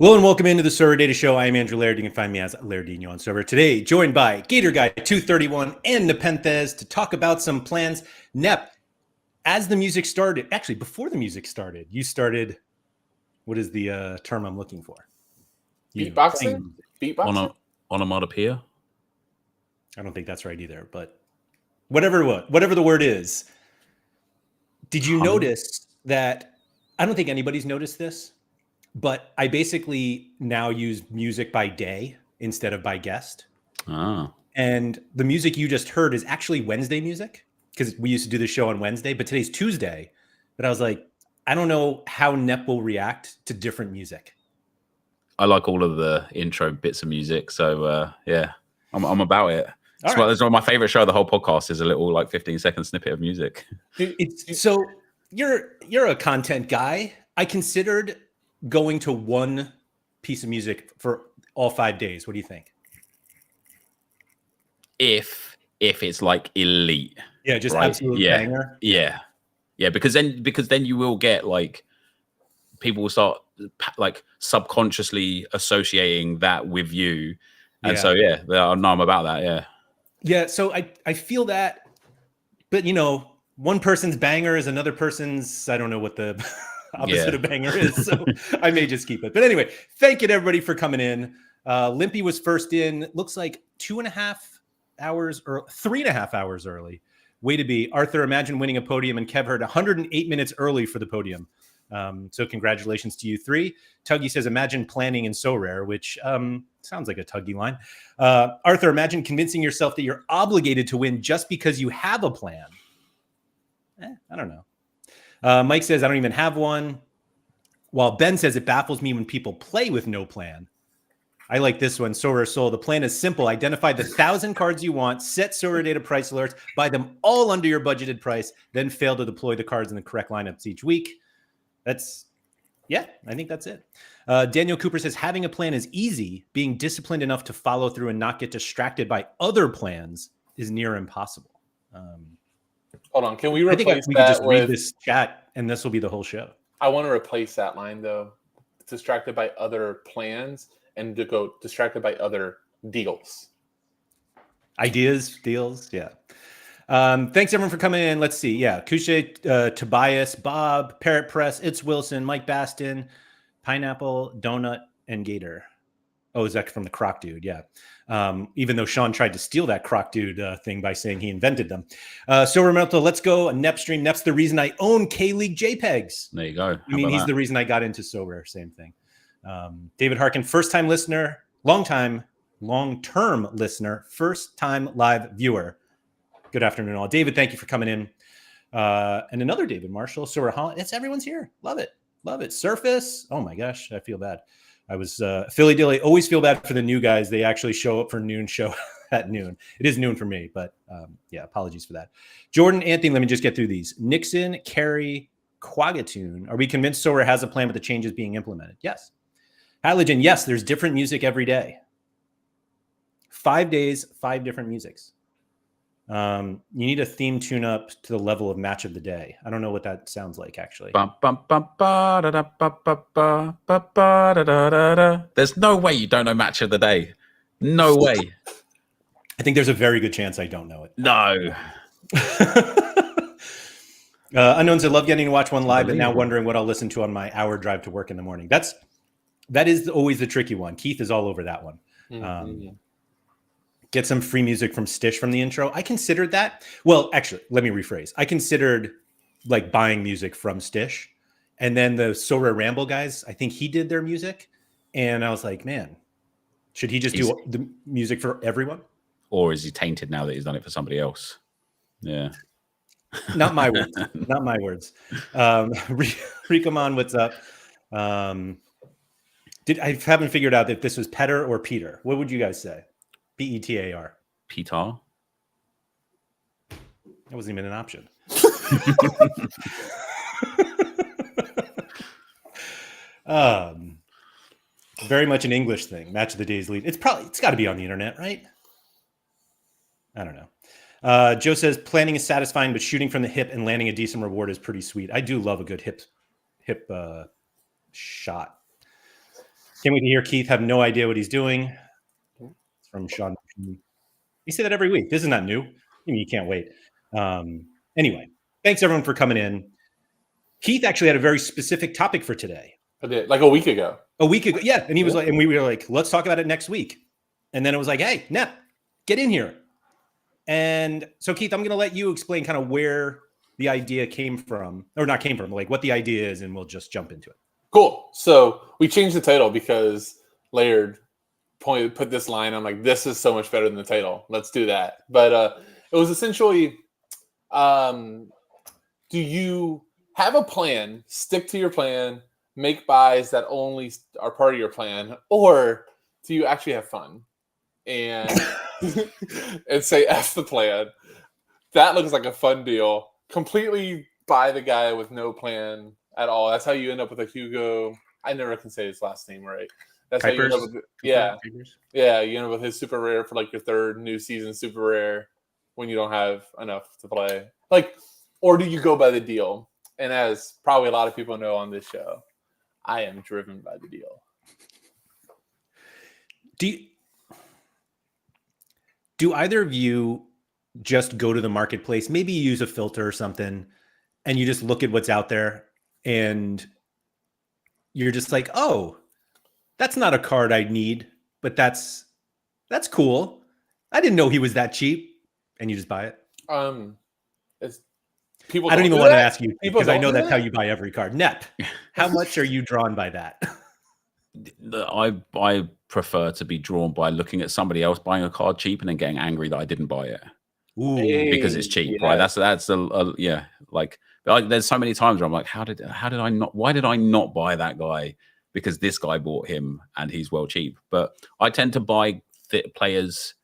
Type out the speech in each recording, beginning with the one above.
Hello and welcome into the Sorare Data Show. I am Andrew Laird. You can find me as Lairdinho on Sorare. Today, joined by GatorGuy231 and NepentheZ to talk about some plans. Nep, as the music started, actually before the music started, you started, what is the term I'm looking for? Beatboxing? Beatboxing? Onomatopoeia? I don't think that's right either, but whatever the word is. Did you notice that, I don't think anybody's noticed this, but I basically now use music by day instead of by guest. Ah. And the music you just heard is actually Wednesday music because we used to do the show on Wednesday, but today's Tuesday. But I was like, I don't know how Nep will react to different music. I like all of the intro bits of music. So, yeah, I'm about it. It's one of my favorite show of the whole podcast is a little like 15-second snippet of music. So you're a content guy. I considered going to one piece of music for all 5 days. What do you think? If it's like elite, yeah, just right? Absolute banger. Yeah, because then you will get like people will start like subconsciously associating that with you, and so I'm about that. Yeah. So I feel that, but one person's banger is another person's. I don't know what the opposite of banger is, so I may just keep it. But anyway, thank you to everybody for coming in. Limpy was first in, looks like 2.5 hours or 3.5 hours early. Way to be. Arthur, imagine winning a podium, and Kev heard 108 minutes early for the podium. So congratulations to you three. Tuggy says, imagine planning in Sorare, which sounds like a Tuggy line. Arthur, imagine convincing yourself that you're obligated to win just because you have a plan. I don't know. Mike says, I don't even have one. While Ben says, it baffles me when people play with no plan. I like this one. Sorare Soul. The plan is simple. Identify the 1,000 cards you want, set Sorare Data price alerts, buy them all under your budgeted price, then fail to deploy the cards in the correct lineups each week. I think that's it. Daniel Cooper says, having a plan is easy. Being disciplined enough to follow through and not get distracted by other plans is near impossible. Hold on, can we replace I think we that could just with... read this chat, and this will be the whole show. I want to replace that line, though. Distracted by other plans, and to go distracted by other deals. Ideas, deals, yeah. Thanks, everyone, for coming in. Let's see. Yeah, Kushe, Tobias, Bob, Parrot Press, It's Wilson, Mike Baston, Pineapple, Donut, and Gator. Oh, is that from the Croc Dude? Yeah. Even though Sean tried to steal that Croc Dude thing by saying he invented them. So remember, let's go. A Nep stream. Nep's the reason I own K-League JPEGs. There you go. I mean, he's the reason I got into Sorare. Same thing. David Harkin, first-time listener, long-term listener, first-time live viewer. Good afternoon, all. David, thank you for coming in. And another David Marshall, Sorare Holland. Everyone's here. Love it. Love it. Surface. Oh, my gosh. I feel bad. I was Philly Dilly. Always feel bad for the new guys. They actually show up for noon show at noon. It is noon for me, but yeah, apologies for that. Jordan, Anthony, let me just get through these. Nixon, Carey, Quagatoon. Are we convinced Sorare has a plan with the changes being implemented? Yes. Halogen, yes, there's different music every day. 5 days, 5 different musics. You need a theme tune up to the level of match of the day. I don't know what that sounds like, actually. There's no way you don't know match of the day. No way. I think there's a very good chance I don't know it. No. Unknowns, I love getting to watch one live, but now wondering what I'll listen to on my hour drive to work in the morning. That is always the tricky one. Keith is all over that one. Get some free music from Stish from the intro. I considered that. Well, actually, let me rephrase. I considered like buying music from Stish, and then the Sorare Ramble guys, I think he did their music, and I was like, man, should he just do the music for everyone? Or is he tainted now that he's done it for somebody else? Yeah. Not my words. Not my words. Rikamon, what's up? I haven't figured out if this was Petter or Peter. What would you guys say? Petar. Peter. That wasn't even an option. Very much an English thing. Match of the day's lead. It's got to be on the internet, right? I don't know. Joe says planning is satisfying, but shooting from the hip and landing a decent reward is pretty sweet. I do love a good hip shot. Can't wait to hear Keith have no idea what he's doing. It's from Sean. You say that every week. This is not new. You can't wait. Anyway, thanks everyone for coming in. Keith actually had a very specific topic for today. I did, like a week ago. Yeah. And he was like, and we were like, let's talk about it next week. And then it was like, hey, Nep, get in here. And so, Keith, I'm going to let you explain kind of where the idea came from, or not came from, like what the idea is, and we'll just jump into it. Cool. So we changed the title because Laird put this line. I'm like, this is so much better than the title. Let's do that. But it was essentially, do you have a plan, stick to your plan, make buys that only are part of your plan, or do you actually have fun and and say F the plan? That looks like a fun deal. Completely buy the guy with no plan at all. That's how you end up with a Hugo. I never can say his last name right. That's how you end up with, yeah. You end up with his super rare for like your third new season super rare when you don't have enough to play. Like, or do you go by the deal? And as probably a lot of people know on this show, I am driven by the deal. Do either of you just go to the marketplace, maybe you use a filter or something, and you just look at what's out there and you're just like, oh, that's not a card I need, but that's cool. I didn't know he was that cheap, and you just buy it. People I don't even want to ask you because I know that's that? how you buy every card. Nep, how much are you drawn by that? I prefer to be drawn by looking at somebody else buying a card cheap and then getting angry that I didn't buy it. Ooh, because it's cheap, right? That's yeah. Like, there's so many times where I'm like, why did I not buy that guy? Because this guy bought him and he's well cheap. But I tend to buy players,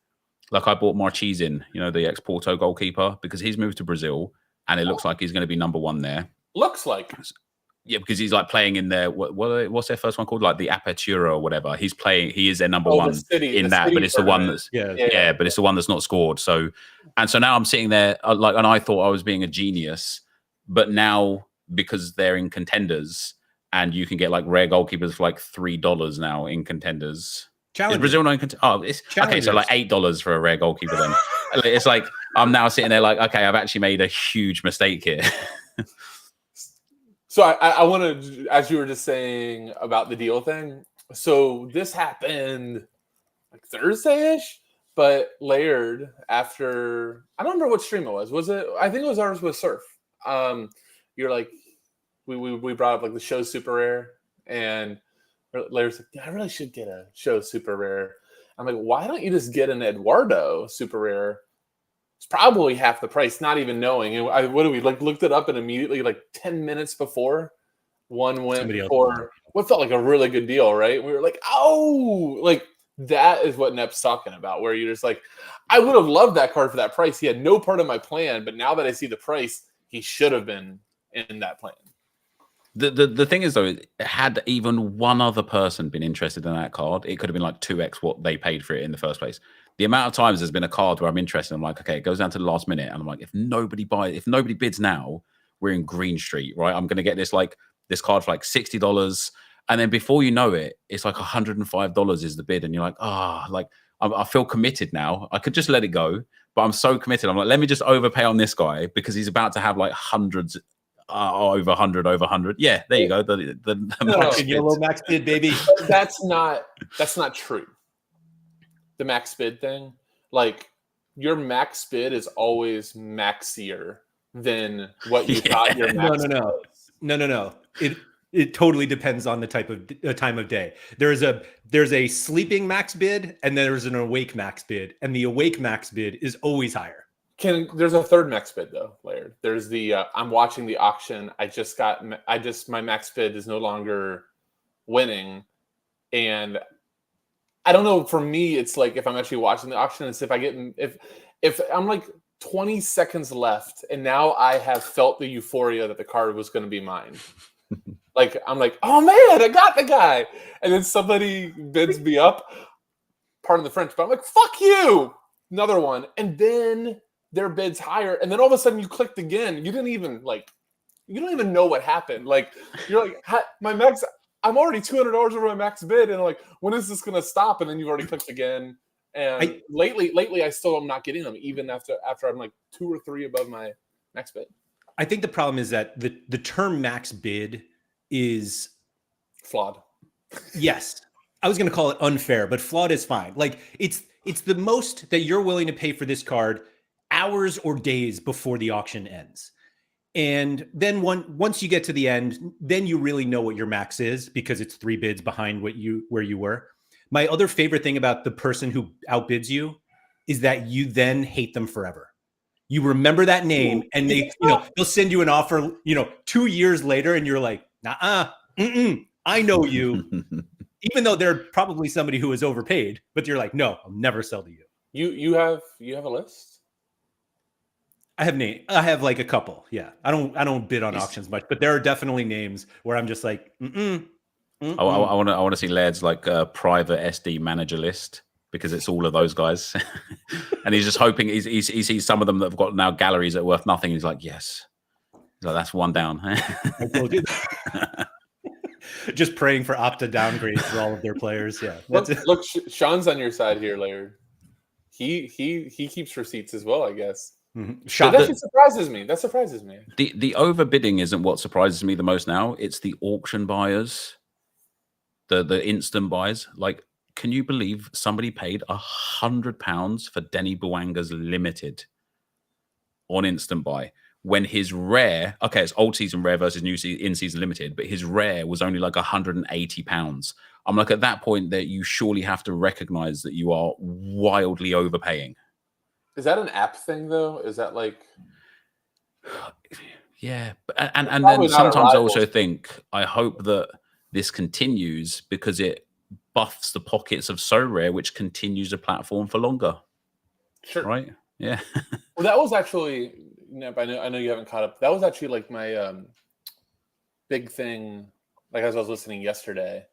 like I bought Marchizin, the ex-Porto goalkeeper, because he's moved to Brazil and it looks like he's going to be number one there. Looks like. Yeah, because he's like playing in their what's their first one called, like the Apertura or whatever. He is their number one in that, but it's the one that's but it's the one that's not scored. So now I'm sitting there and I thought I was being a genius, but now because they're in contenders and you can get like rare goalkeepers for like $3 now in contenders. Is Brazil not in contenders? Oh, it's okay. So like $8 for a rare goalkeeper then. It's like I'm now sitting there like, okay, I've actually made a huge mistake here. So I want to, as you were just saying about the deal thing. So this happened like Thursday-ish, but Laird, after, I don't remember what stream it was. Was it? I think it was ours with Surf. You're like, we brought up like the show super rare, and Laird's like, yeah, I really should get a show super rare. I'm like, why don't you just get an Eduardo super rare? It's probably half the price, not even knowing. And we looked it up, and immediately, like 10 minutes before, one went for what felt like a really good deal, right? We were like, oh, like that is what Nep's talking about, where you're just like, I would have loved that card for that price. He had no part of my plan, but now that I see the price, he should have been in that plan. The thing is, though, had even one other person been interested in that card, it could have been like 2x what they paid for it in the first place. The amount of times there's been a card where I'm interested, I'm like, okay, it goes down to the last minute, and I'm like, if nobody bids now, we're in Green Street, right? I'm going to get this card for like $60, and then before you know it, it's like $105 is the bid, and you're like, I feel committed now. I could just let it go, but I'm so committed. I'm like, let me just overpay on this guy because he's about to have like hundreds. Over 100. Yeah, there you go. The yellow max bid, baby. That's not true. The max bid thing, like your max bid is always maxier than what you thought your max. No. It totally depends on the type of time of day. There's a sleeping max bid and there's an awake max bid, and the awake max bid is always higher. There's a third max bid though, Laird. There's the I'm watching the auction. My max bid is no longer winning, and I don't know. For me, it's like if I'm actually watching the auction, it's if I'm like 20 seconds left, and now I have felt the euphoria that the card was going to be mine. Like I'm like, oh man, I got the guy, and then somebody bids me up. Pardon the French, but I'm like, fuck you, another one, and then their bid's higher, and then all of a sudden you clicked again. You don't even know what happened. Like you're like, my max. I'm already $200 over my max bid, and like, when is this gonna stop? And then you've already clicked again. And lately, I still am not getting them, even after I'm like 2 or 3 above my max bid. I think the problem is that the term max bid is flawed. Yes, I was going to call it unfair, but flawed is fine. Like it's the most that you're willing to pay for this card hours or days before the auction ends. And then once you get to the end, then you really know what your max is because it's 3 bids behind where you were. My other favorite thing about the person who outbids you is that you then hate them forever. You remember that name and they'll send you an offer, 2 years later and you're like, nah, I know you. Even though they're probably somebody who is overpaid, but you're like, no, I'll never sell to you. You have a list? I have like a couple. Yeah. I don't bid on auctions much, but there are definitely names where I'm just like, I want to see Laird's like private SD manager list because it's all of those guys. And he's just hoping he sees some of them that have got now galleries that are worth nothing. He's like, yes. He's like, that's one down. I told you that. Just praying for Opta downgrades for all of their players. Yeah. Look, Sean's on your side here, Laird. He keeps receipts as well, I guess. Mm-hmm. That surprises me. That surprises me. The overbidding isn't what surprises me the most now. It's the auction buyers, the instant buys. Like, can you believe somebody paid £100 for Denny Bouanga's limited on instant buy when his rare? Okay, it's old season rare versus new in season limited, but his rare was only like £180. I'm like, at that point, that you surely have to recognize that you are wildly overpaying. Is that an app thing though? Is that like? Yeah, and then sometimes I also think I hope that this continues because it buffs the pockets of Sorare, which continues the platform for longer. Sure. Right. Yeah. Well, that was actually. I know you haven't caught up. That was actually like my big thing. Like as I was listening yesterday,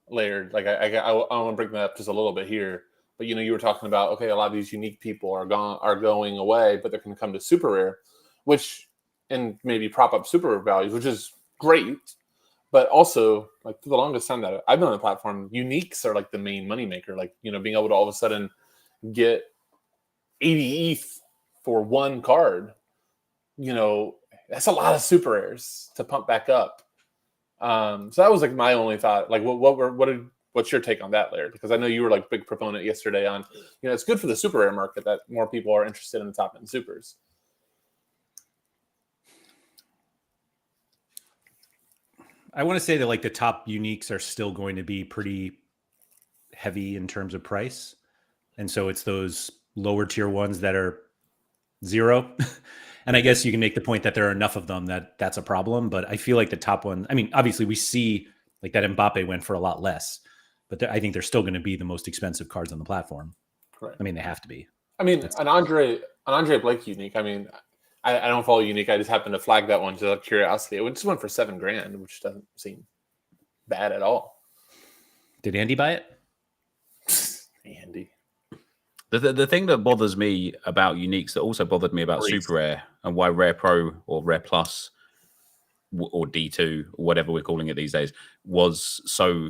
Laird. Like I want to bring that up just a little bit here. But you were talking about, okay, a lot of these unique people are going away, but they're going to come to super rare, and maybe prop up super rare values, which is great. But also, like for the longest time that I've been on the platform, uniques are like the main moneymaker. Like being able to all of a sudden get 80 ETH for one card, that's a lot of super rares to pump back up. So that was like my only thought. Like, what's your take on that, Laird? Because I know you were like big proponent yesterday on, it's good for the super rare market that more people are interested in the top end supers. I want to say that like the top uniques are still going to be pretty heavy in terms of price. And so it's those lower tier ones that are zero. And I guess you can make the point that there are enough of them that's a problem. But I feel like the top one, I mean, obviously we see like that Mbappe went for a lot less. But I think they're still going to be the most expensive cards on the platform. Right. I mean, they have to be. I mean, an Andre Blake unique. I mean, I don't follow unique. I just happened to flag that one just out of curiosity. It just went for $7,000, which doesn't seem bad at all. Did Andy buy it? Andy. The thing that bothers me about uniques that also bothered me about super rare and why rare pro or rare plus or D2 or whatever we're calling it these days was so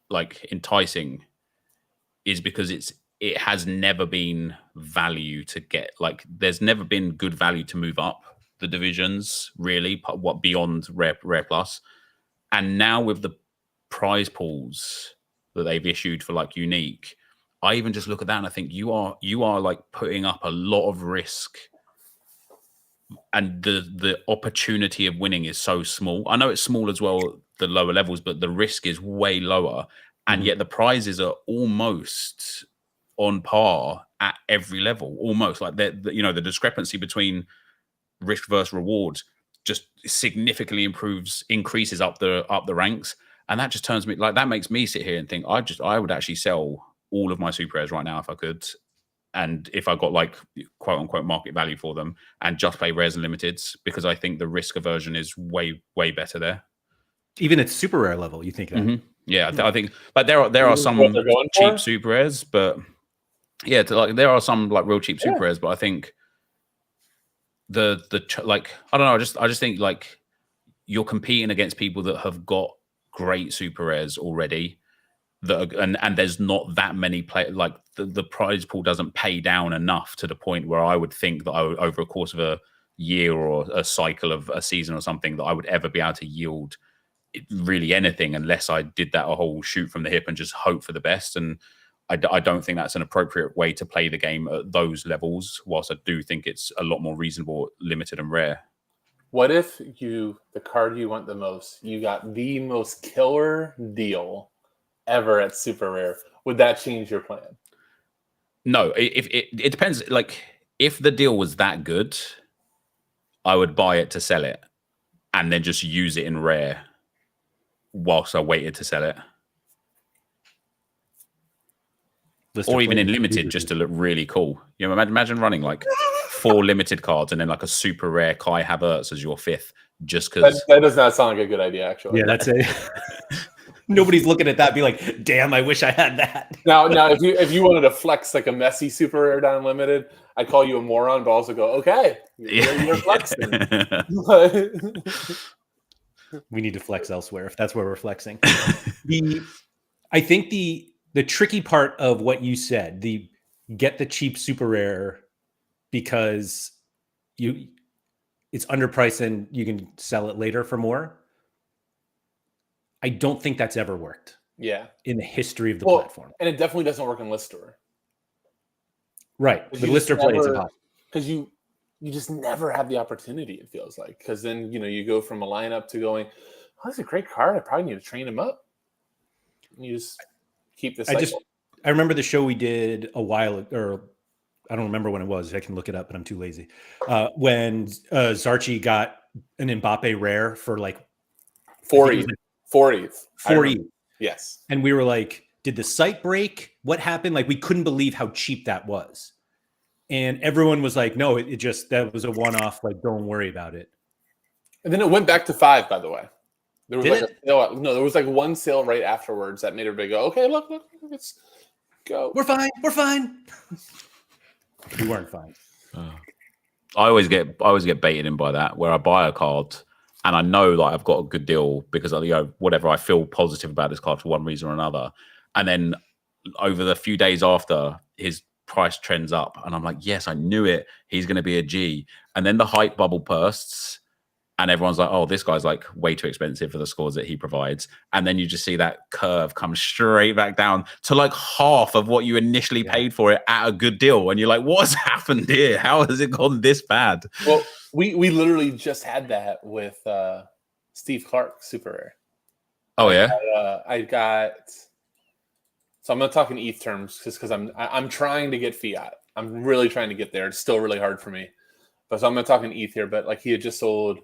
like enticing is because it has never been value to get, like there's never been good value to move up the divisions really, what beyond rare plus. And now with the prize pools that they've issued for like unique, I even just look at that and I think you are like putting up a lot of risk, and the opportunity of winning is so small. I know it's small as well, the lower levels, but the risk is way lower, and yet the prizes are almost on par at every level. Almost like the discrepancy between risk versus reward just significantly increases up the ranks, and that just turns me like that makes me sit here and think I would actually sell all of my super rares right now if I could, and if I got like quote unquote market value for them, and just play rares and limiteds, because I think the risk aversion is way better there. Even at super rare level, you think that? Yeah, I think, but there are some cheap super rares, but yeah, there are some like real cheap super rares, but I think the like I don't know, I just think like you're competing against people that have got great super rares already. And there's not that many like the prize pool doesn't pay down enough to the point where I would think that over a course of a year or a cycle of a season or something that I would ever be able to yield really anything unless I did that a whole shoot from the hip and just hope for the best. And I don't think that's an appropriate way to play the game at those levels, whilst I do think it's a lot more reasonable, limited and rare. What if the card you want the most, you got the most killer deal ever at super rare? Would that change your plan? No, if it depends. Like, if the deal was that good, I would buy it to sell it and then just use it in rare whilst I waited to sell it. Or even in limited, just to look really cool. You know, imagine running like 4 limited cards and then like a super rare Kai Havertz as your 5th, just because. That does not sound like a good idea, actually. Yeah, that's it. Nobody's looking at that and be like, damn, I wish I had that. Now, if you wanted to flex like a messy super rare down limited, I'd call you a moron, but also go, okay, you're flexing. We need to flex elsewhere if that's where we're flexing. I think the tricky part of what you said, the get the cheap super rare because it's underpriced and you can sell it later for more. I don't think that's ever worked. Yeah. In the history of the platform. And it definitely doesn't work in list store. Right. The list store play is impossible. Because you just never have the opportunity, it feels like. Because then, you go from a lineup to going, oh, that's a great card. I probably need to train him up. And you just keep this. I remember the show we did a while, or I don't remember when it was. I can look it up, but I'm too lazy. When Zarchi got an Mbappe rare for like 40. Yes. And we were like, did the site break? What happened? Like, we couldn't believe how cheap that was. And everyone was like, no, it just, that was a one-off. Like, don't worry about it. And then it went back to 5, by the way. There was there was like one sale right afterwards that made everybody go, okay, look, let's go. We're fine. We weren't fine. I always get baited in by that, where I buy a card and I know like I've got a good deal because whatever, I feel positive about this card for one reason or another, and then over the few days after, his price trends up and I'm like, yes, I knew it, he's going to be a G, and then the hype bubble bursts and everyone's like, oh, this guy's like way too expensive for the scores that he provides, and then you just see that curve come straight back down to like half of what you initially paid for it at a good deal, and you're like, what's happened here? How has it gone this bad? Well, we literally just had that with Steve Clark super rare. Oh yeah. So I'm going to talk in ETH terms just because I'm trying to get fiat. I'm really trying to get there. It's still really hard for me. But so I'm going to talk in ETH here. But like, he had just sold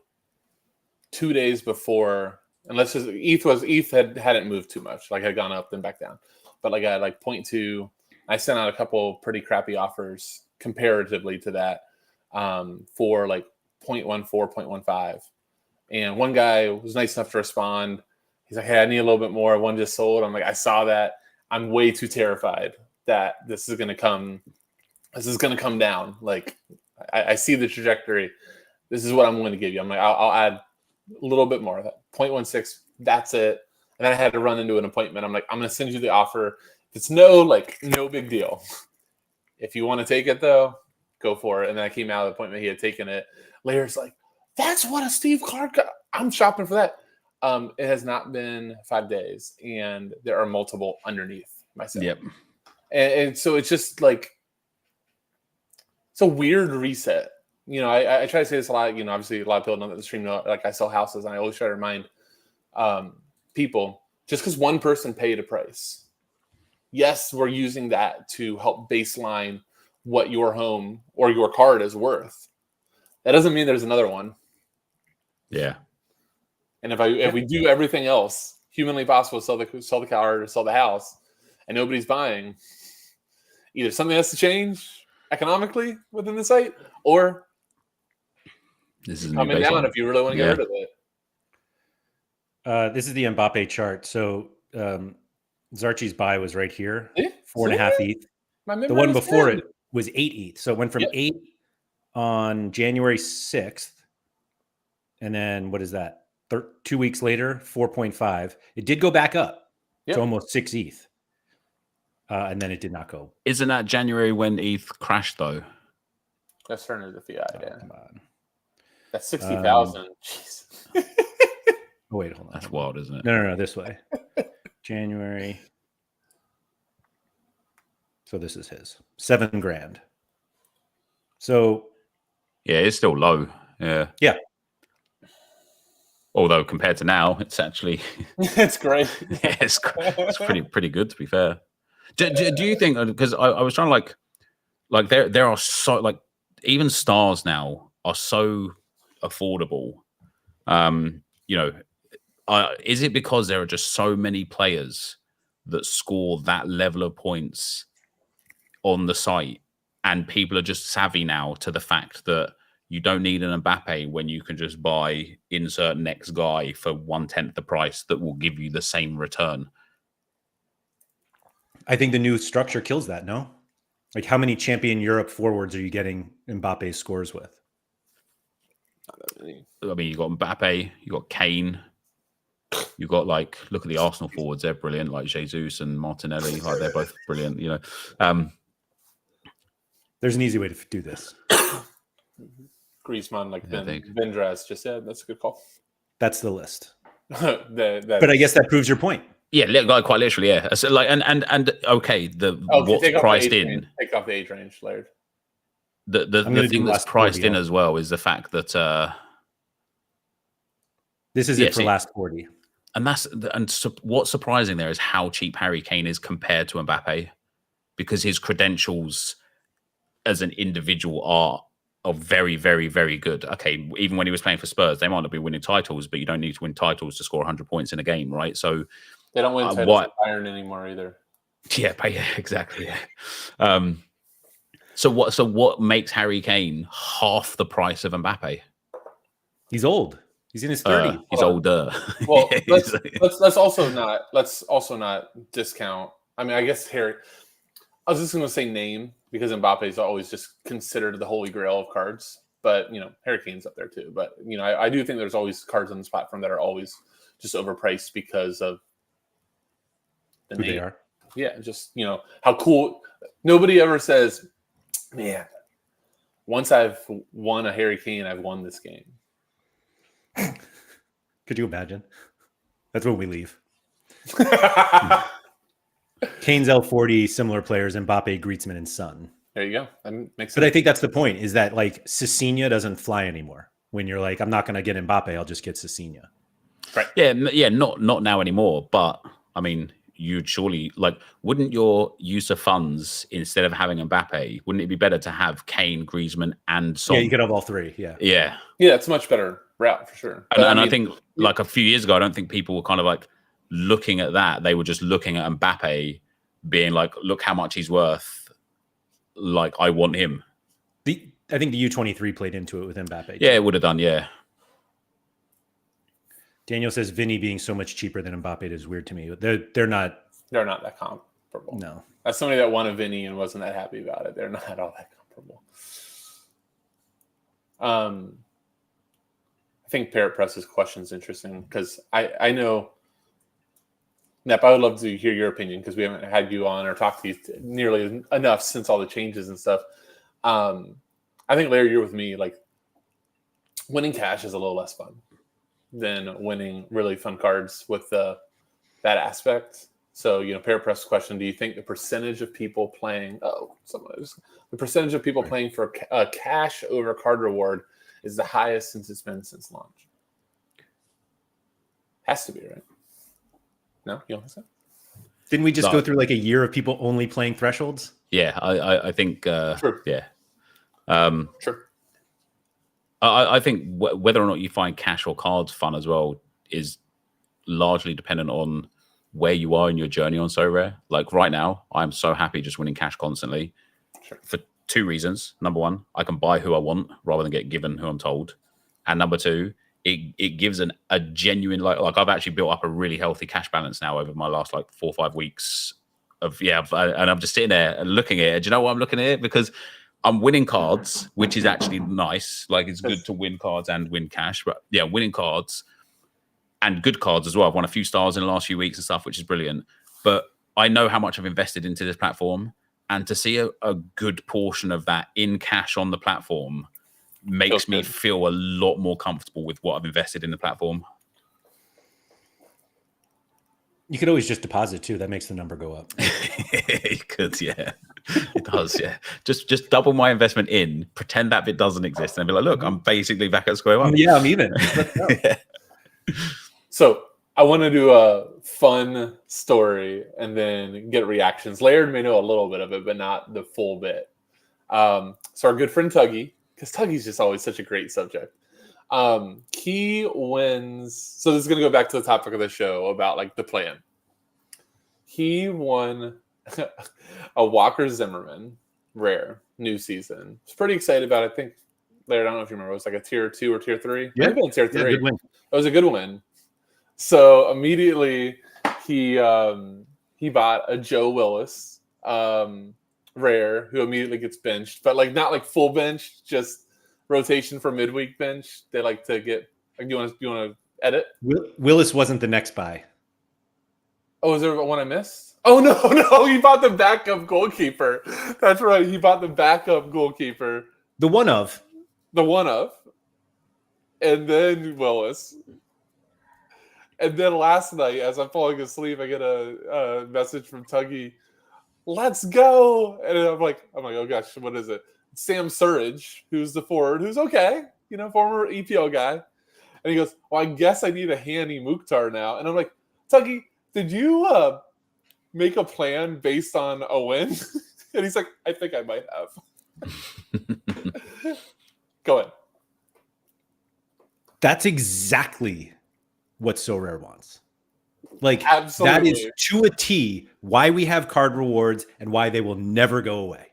2 days before, unless ETH hadn't moved too much. Like, had gone up then back down. But like, I had like 0.2. I sent out a couple pretty crappy offers comparatively to that for like 0.14, 0.15. And one guy was nice enough to respond. He's like, hey, I need a little bit more. One just sold. I'm like, I saw that. I'm way too terrified that this is going to come down. Like, I see the trajectory. This is what I'm going to give you. I'm like, I'll add a little bit more. 0.16. That's it. And then I had to run into an appointment. I'm like, I'm going to send you the offer. It's no big deal. If you want to take it though, go for it. And then I came out of the appointment. He had taken it. Laird's like, that's what a Steve Clark got. I'm shopping for that. It has not been 5 days, and there are multiple underneath myself. Yep. And so it's just like, it's a weird reset. I try to say this a lot. Obviously a lot of people know that the stream know, like, I sell houses, and I always try to remind people, just because one person paid a price, yes, we're using that to help baseline what your home or your card is worth. That doesn't mean there's another one. Yeah. And if we do everything else humanly possible, sell the card or sell the house, and nobody's buying, either something has to change economically within the site, or this is coming down if you really want to get rid of it. This is the Mbappe chart. So Zarchi's buy was right here, See? 4.5 ETH. The one before it was 8 ETH. So it went from 8 on January 6th. And then what is that? 2 weeks later, 4.5. It did go back up to almost 6 ETH. And then it did not go. Isn't that January when ETH crashed, though? That's turning to fiat, yeah. Come on. That's 60,000. Jeez. Oh, wait, hold on. That's wild, isn't it? No, this way. January. So this is his. $7,000. So. Yeah, it's still low. Yeah. Yeah. Although compared to now, it's actually it's great. Yeah, it's pretty good, to be fair. Do you think, because I was trying to like there are so, like, even stars now are so affordable. You know, is it because there are just so many players that score that level of points on the site, and people are just savvy now to the fact that you don't need an Mbappe when you can just buy insert next guy for 1/10 the price that will give you the same return? I think the new structure kills that, no? Like, how many champion Europe forwards are you getting Mbappe's scores with? I mean, you got Mbappe, you got Kane, you got, like, look at the Arsenal forwards, they're brilliant, like Jesus and Martinelli, like, they're both brilliant, you know. There's an easy way to do this. Griezmann, like Vendras just said, that's a good call. That's the list. But I guess that proves your point. Yeah, like, quite literally, yeah. So, like, and okay, what's priced in? Take off the age range, Laird. The thing that's priced in as well is the fact that this is it for last 40. And what's surprising there is how cheap Harry Kane is compared to Mbappe, because his credentials as an individual are very, very, very good. Okay, even when he was playing for Spurs, they might not be winning titles, but you don't need to win titles to score 100 points in a game, right? So they don't win titles at Bayern anymore either. Yeah, exactly. Yeah. So what makes Harry Kane half the price of Mbappe? He's old. He's in his 30s. He's older. Well, let's also not discount. I mean, I guess Harry. I was just going to say name, because Mbappe is always just considered the holy grail of cards. But, you know, Harry Kane's up there too. But, you know, I do think there's always cards on this platform that are always just overpriced because of the name. They are. Yeah, just, you know, how cool. Nobody ever says, man, once I've won a Harry Kane, I've won this game. Could you imagine? That's when we leave. Kane's L40, similar players, Mbappe, Griezmann, and Son. There you go. That makes sense. But I think that's the point, is that, like, Cecina doesn't fly anymore. When you're like, I'm not going to get Mbappe, I'll just get Cecina. Right. Yeah, not now anymore. But, I mean, you'd surely, like, wouldn't your use of funds, instead of having Mbappe, wouldn't it be better to have Kane, Griezmann, and Son? Yeah, you could have all three, yeah. Yeah, it's a much better route, for sure. And I think, like, a few years ago, I don't think people were kind of, like, looking at that. They were just looking at Mbappe being like, look how much he's worth. Like, I want him. I think the U23 played into it with Mbappe. Yeah, it would have done, yeah. Daniel says Vinny being so much cheaper than Mbappe is weird to me. They're not that comparable. No. As somebody that won a Vinny and wasn't that happy about it, they're not all that comparable. I think Parrot Press's question is interesting, because I know, Nep, I would love to hear your opinion, because we haven't had you on or talked to you nearly enough since all the changes and stuff. I think, Larry, you're with me. Like, winning cash is a little less fun than winning really fun cards with that aspect. So, you know, Parrot Press question: do you think the percentage of people playing? The percentage of people playing for a cash over card reward is the highest since launch. Has to be, right? No, you don't think so? Didn't we just go through like a year of people only playing thresholds? Yeah, I think. True. Yeah. Sure. I think whether or not you find cash or cards fun as well is largely dependent on where you are in your journey on Sorare. Like, right now, I'm so happy just winning cash constantly. Sure. For two reasons. Number one, I can buy who I want rather than get given who I'm told. And number two, it gives a genuine, like I've actually built up a really healthy cash balance now over my last 4 or 5 weeks and I'm just sitting there and looking at it. Do you know why I'm looking at it? Because I'm winning cards, which is actually nice. Like, it's good to win cards and win cash, but yeah, winning cards. and good cards as well. I've won a few stars in the last few weeks and stuff, which is brilliant. But I know how much I've invested into this platform, and to see a good portion of that in cash on the platform makes me feel a lot more comfortable with what I've invested in the platform. You could always just deposit too. That makes the number go up. You could, yeah. It does, yeah. Just double my investment in, pretend that bit doesn't exist, and be like, look, I'm basically back at square one. Yeah, I'm even. Yeah. So I want to do a fun story and then get reactions. Laird may know a little bit of it, but not the full bit. So our good friend Tuggy, because Tuggy's just always such a great subject. He wins. So this is going to go back to the topic of the show about like the plan. He won a Walker Zimmerman rare new season. It's pretty excited about it. I think, Laird, I don't know if you remember, it was like a tier 2 or tier 3. Yeah, tier 3. Good win. It was a good win. So immediately he bought a Joe Willis rare, who immediately gets benched, but like not like full bench, just rotation for midweek bench. They like to get like, you want to edit? Willis wasn't the next buy. Oh, is there one I missed? Oh no, he bought the backup goalkeeper. That's right, he bought the backup goalkeeper. The one of. And then Willis. And then last night, as I'm falling asleep, I get a message from Tuggy. Let's go! And I'm like, oh gosh, what is it? Sam Surridge, who's the forward, who's okay, former EPL guy. And he goes, well, I guess I need a Hani Mukhtar now. And I'm like, Tuggy, did you make a plan based on a win? And he's like, I think I might have. Go ahead. That's exactly what Sorare wants. Like, absolutely. That is to a T why we have card rewards and why they will never go away.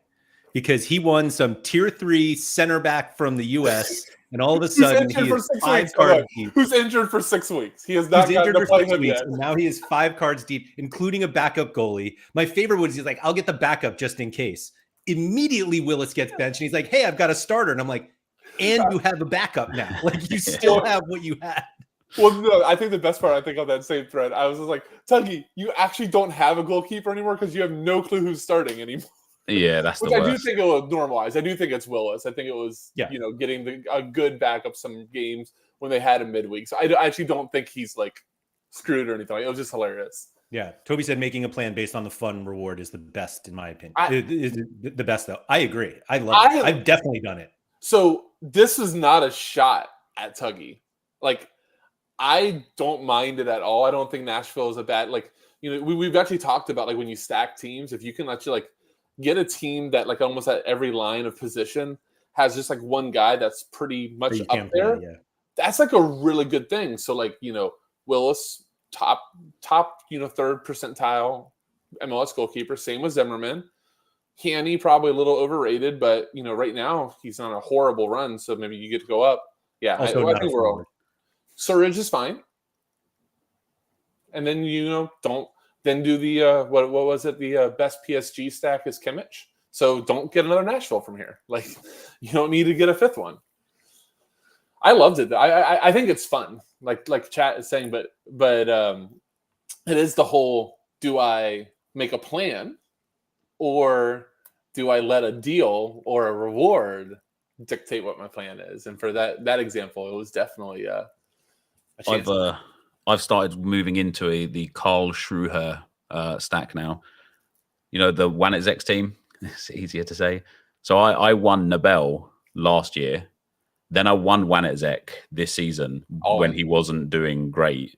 Because he won some tier 3 center back from the US, and all of a sudden he is 5 cards deep. Who's injured for 6 weeks? He has not gotten to play him yet. And now he is 5 cards deep, including a backup goalie. My favorite was he's like, I'll get the backup just in case. Immediately Willis gets benched, and he's like, hey, I've got a starter. And I'm like, and you have a backup now. Like, you still have what you had. Well, no, I think the best part, I think, on that same thread, I was just like, Tuggy, you actually don't have a goalkeeper anymore because you have no clue who's starting anymore. Yeah, that's the worst. worst. I do think it will normalize. I do think it's Willis. I think it was, getting a good backup some games when they had a midweek. So I actually don't think he's like screwed or anything. It was just hilarious. Yeah, Toby said making a plan based on the fun reward is the best, in my opinion. Is the best, though. I agree. I love it. I've definitely done it. So this is not a shot at Tuggy. Like, I don't mind it at all. I don't think Nashville is a bad, like, we've actually talked about, like, when you stack teams, if you can actually, like, get a team that, like, almost at every line of position has just, like, one guy that's pretty much up there, that's, like, a really good thing. So, like, Willis, top, third percentile MLS goalkeeper, same with Zimmerman. Hani, probably a little overrated, but, right now he's on a horrible run, so maybe you get to go up. Yeah, I think we're all. Surridge is fine. And then, don't then do the, what was it? The best PSG stack is Kimmich. So don't get another Nashville from here. Like, you don't need to get a 5th one. I loved it. I think it's fun. Like chat is saying, but it is the whole, do I make a plan or do I let a deal or a reward dictate what my plan is? And for that example, it was definitely I've started moving into the Carl Schruher stack now. The NepentheZ team. It's easier to say. So I won Nobel last year. Then I won NepentheZ this season when he wasn't doing great.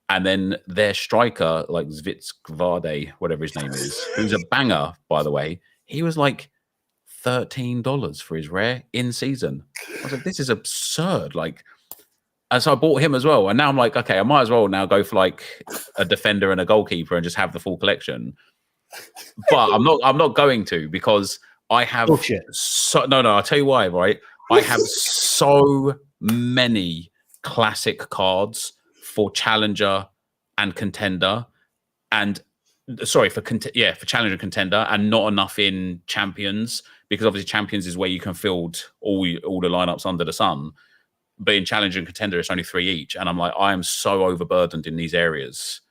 And then their striker, like Zvitskvade, whatever his name is, who's a banger, by the way, he was like $13 for his rare in season. I was like, this is absurd. And so I bought him as well. And now I'm like, okay, I might as well now go for like a defender and a goalkeeper and just have the full collection. But I'm not going to, because I have no, I'll tell you why, right? I have so many classic cards for Challenger and Contender, and for Challenger and Contender, and not enough in Champions, because obviously Champions is where you can field all the lineups under the sun. but in challenge and contender, it's only 3 each. And I'm like, I am so overburdened in these areas.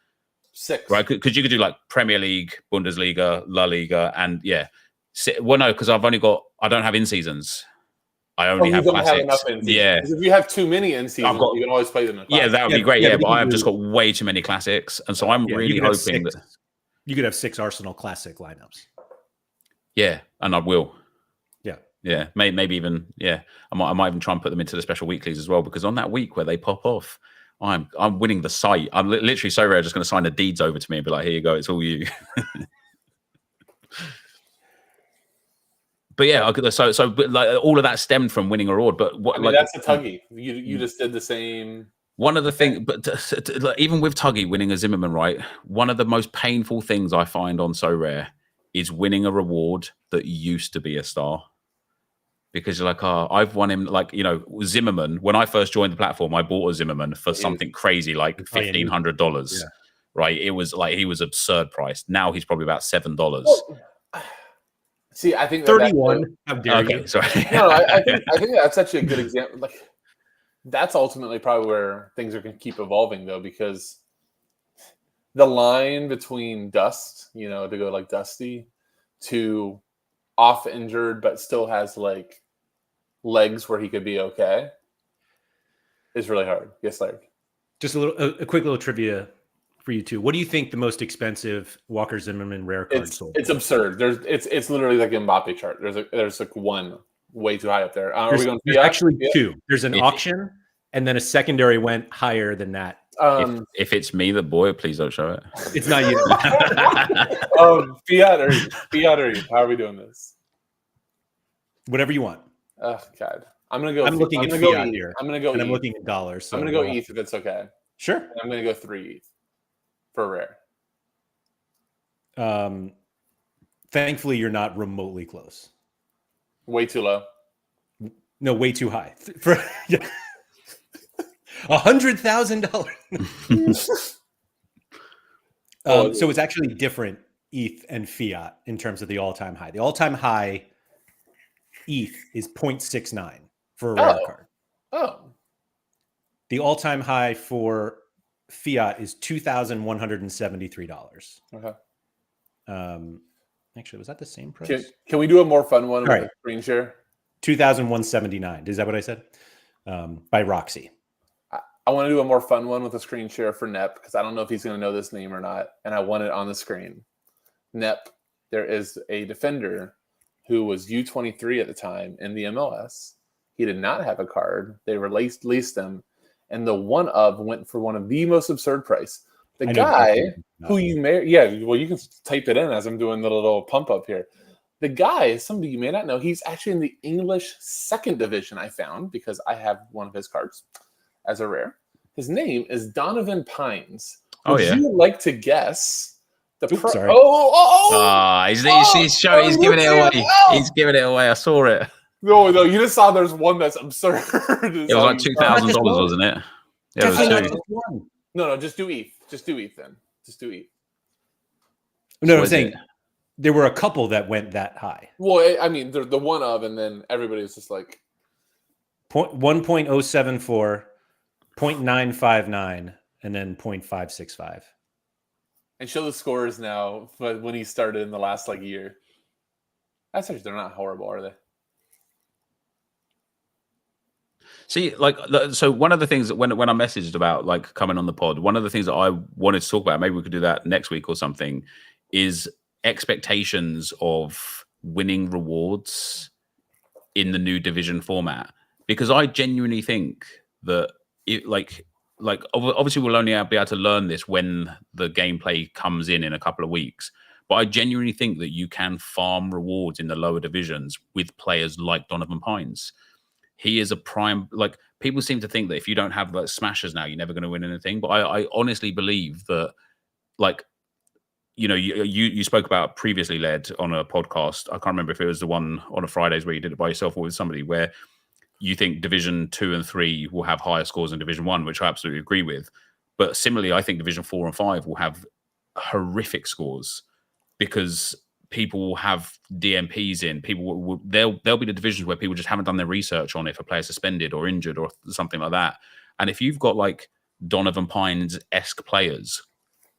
6. Right? Because you could do like Premier League, Bundesliga, La Liga, and well, no, because I don't have in seasons. I only have classics. Yeah. Because if you have too many in seasons, you can always play them in classics. Yeah, that would be great. Yeah, but I have just got way too many classics. And so I'm really hoping that you could have 6 Arsenal classic lineups. Yeah, and I will. Yeah. Yeah. Maybe even, I might even try and put them into the special weeklies as well, because on that week where they pop off, I'm winning the site. I'm literally so rare, just going to sign the deeds over to me and be like, here you go, it's all you. But yeah, so like all of that stemmed from winning a reward. But what, that's a Tuggy. You just did the same. One of the things, but even with Tuggy winning a Zimmerman, right? One of the most painful things I find on So Rare is winning a reward that used to be a star. Because you're like, I've won him, like, Zimmerman. When I first joined the platform, I bought a Zimmerman for something crazy, like $1,500. Right? It was like, he was absurd priced. Now he's probably about $7. Well, see, I think 31. How dare you? Sorry. No, I think that's actually a good example. Like, that's ultimately probably where things are going to keep evolving, though, because the line between dust, to go like Dusty, to off injured but still has like legs where he could be okay, is really hard. Yes, Laird. Just a quick little trivia for you two. What do you think the most expensive Walker Zimmerman rare card sold? It's absurd. It's literally like an Mbappe chart. There's like one way too high up there. There's actually 2. There's an auction, and then a secondary went higher than that. If it's me, the boy, please don't show it. It's not you. Fiat or you? How are we doing this? Whatever you want. Oh God, I'm gonna go. I'm looking at fiat here. I'm gonna go. And I'm looking at dollars. So I'm gonna go ETH if it's okay. Sure. And I'm gonna go 3 ETH for rare. Thankfully, you're not remotely close. Way too low. No, way too high. For $100,000. So it's actually different ETH and fiat in terms of the all-time high. The all-time high ETH is 0.69 for a rare card. Oh. The all-time high for fiat is $2,173. Okay. Actually, was that the same price? Can we do a more fun one with a screen share? 2,179. Is that what I said? By Roxy. I want to do a more fun one with a screen share for Nep, because I don't know if he's going to know this name or not, and I want it on the screen. Nep, there is a defender who was U23 at the time in the MLS. He did not have a card. They released him, and the one of went for one of the most absurd price. The guy who you may, you can type it in as I'm doing the little pump up here. The guy is somebody you may not know. He's actually in the English 2nd division, I found, because I have one of his cards as a rare. His name is Donovan Pines. Would you like to guess the Sorry. He's giving it away. He's giving it away. I saw it. No, you just saw there's one that's absurd. It was like $2,000, wasn't it? Yeah, it was No, just do ETH. Just do ETH then. Just do ETH. No, I'm saying there were a couple that went that high. Well, I mean, the one of, and then everybody was just like 1.074, 0.959, and then 0.565. And show the scores now, but when he started in the last year. That's actually, they're not horrible, are they? See, so one of the things that when I messaged about coming on the pod, one of the things that I wanted to talk about, maybe we could do that next week or something, is expectations of winning rewards in the new division format. Because I genuinely think that obviously we'll only be able to learn this when the gameplay comes in a couple of weeks. But I genuinely think that you can farm rewards in the lower divisions with players like Donovan Pines. He is a prime, people seem to think that if you don't have smashers now, you're never going to win anything. But I honestly believe that, you spoke about previously, Led, on a podcast. I can't remember if it was the one on a Fridays where you did it by yourself or with somebody, where you think Division 2 and 3 will have higher scores than Division 1, which I absolutely agree with. But similarly, I think Division 4 and 5 will have horrific scores because people will have DMPs in. People will there'll be the divisions where people just haven't done their research on if a player's suspended or injured or something like that. And if you've got like Donovan Pines-esque players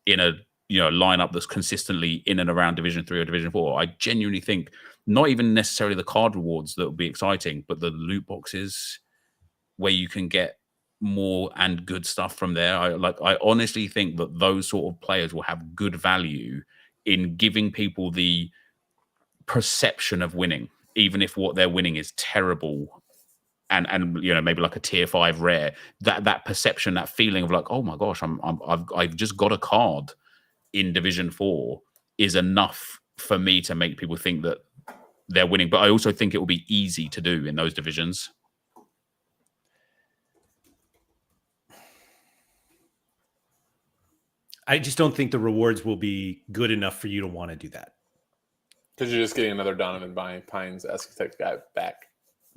in a lineup that's consistently in and around Division 3 or Division 4, I genuinely think not even necessarily the card rewards that will be exciting, but the loot boxes where you can get more and good stuff from there. I honestly think that those sort of players will have good value in giving people the perception of winning, even if what they're winning is terrible. And maybe like a tier 5 rare, that perception, that feeling of like, oh my gosh, I've just got a card in Division 4 is enough for me to make people think that they're winning. But I also think it will be easy to do in those divisions. I just don't think the rewards will be good enough for you to want to do that. Because you're just getting another Donovan Pines-esque type guy back.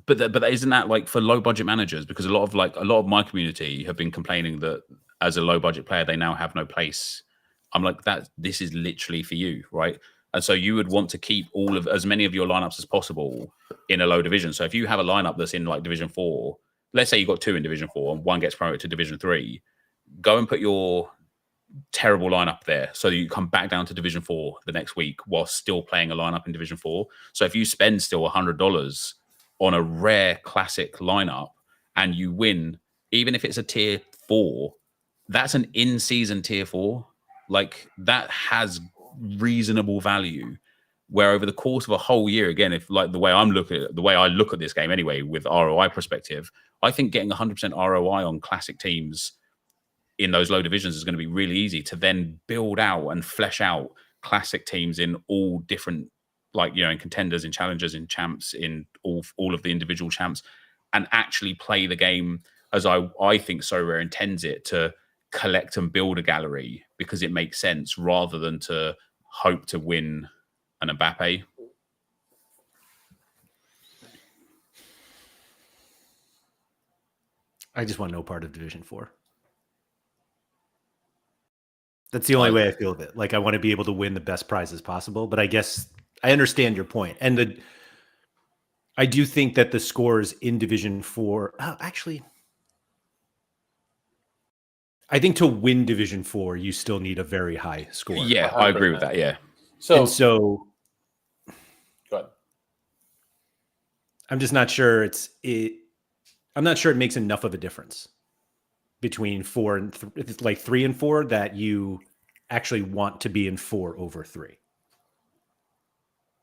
But isn't that like for low budget managers? Because a lot of my community have been complaining that as a low budget player, they now have no place. I'm like, this is literally for you, right? And so you would want to keep as many of your lineups as possible in a low division. So if you have a lineup that's in like Division 4, let's say you got 2 in Division 4 and 1 gets promoted to Division 3, go and put your terrible lineup there so you come back down to Division 4 the next week while still playing a lineup in Division 4. So if you spend still $100 on a rare classic lineup and you win, even if it's a tier 4, that's an in-season tier 4. Like that has reasonable value. Where over the course of a whole year, again, if like the way I look at this game anyway, with ROI perspective, I think getting 100% ROI on classic teams in those low divisions is going to be really easy to then build out and flesh out classic teams in all different, like, in contenders, in challengers, in champs, in all of the individual champs, and actually play the game as I think Sorare intends it, to collect and build a gallery because it makes sense rather than to hope to win an Mbappe. I just want no part of Division 4. That's the only way I feel of it. Like, I want to be able to win the best prizes possible, but I guess I understand your point. And I do think that the scores in Division 4, actually, I think to win Division 4, you still need a very high score. Yeah, I agree with that. Yeah. So go ahead. I'm just not sure I'm not sure it makes enough of a difference between 4 and 3 and 4 that you actually want to be in 4 over 3. I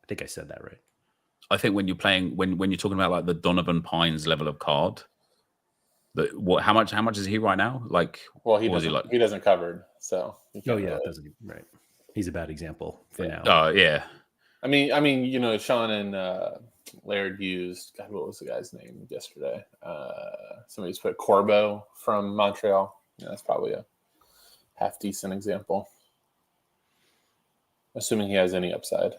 think I said that right. I think when you're playing, when you're talking about like the Donovan Pines level of card, how much is he right now? Like, well, he doesn't covered, so doesn't right. He's a bad example for now. Oh yeah. I mean, Sean and Laird used, God, what was the guy's name yesterday? Somebody's put Corbo from Montreal. Yeah, that's probably a half decent example, assuming he has any upside.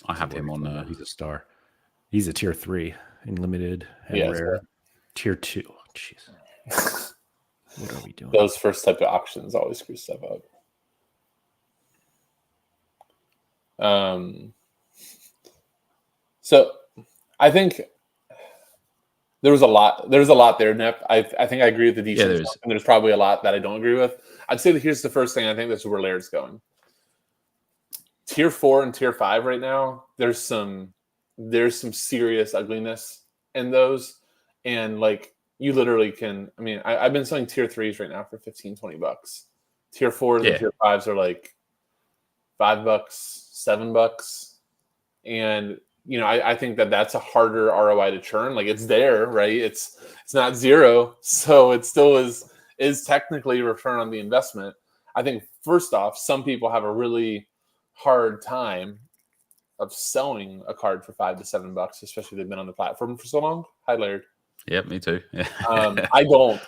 I have him on. He's a star. He's a tier 3 in limited and rare. So. Tier 2. Jeez. What are we doing? Those first type of auctions always screw stuff up. So I think there's a lot there, Nep. I think I agree with the decent stuff, and there's probably a lot that I don't agree with. I'd say that here's the first thing. I think that's where Laird's going. Tier 4 and tier 5 right now, there's some serious ugliness in those. And like, you literally can, I mean, I've been selling tier 3s right now for $15-20. Tier 4s and tier 5s are like $5, $7. And, I think that's a harder ROI to churn. Like, it's there, right? It's not zero. So it still is technically a return on the investment. I think first off, some people have a really hard time of selling a card for $5 to $7, especially if they've been on the platform for so long. Hi, Laird. Yep, me too. Yeah. I don't.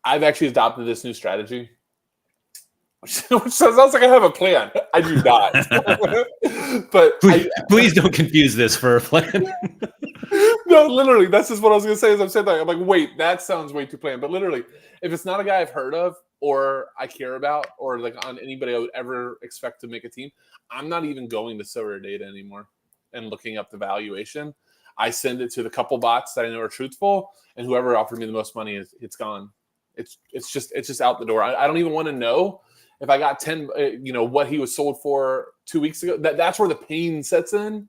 I've actually adopted this new strategy, which sounds like I have a plan. I do not. But please don't confuse this for a plan. No, literally, that's just what I was gonna say. As I'm saying that, I'm like, wait, that sounds way too plain. But literally, if it's not a guy I've heard of or I care about, or like on anybody I would ever expect to make a team, I'm not even going to Sorare data anymore and looking up the valuation. I send it to the couple bots that I know are truthful, and whoever offered me the most money it's gone. It's just out the door. I don't even want to know if I got 10. What he was sold for 2 weeks ago. That's where the pain sets in.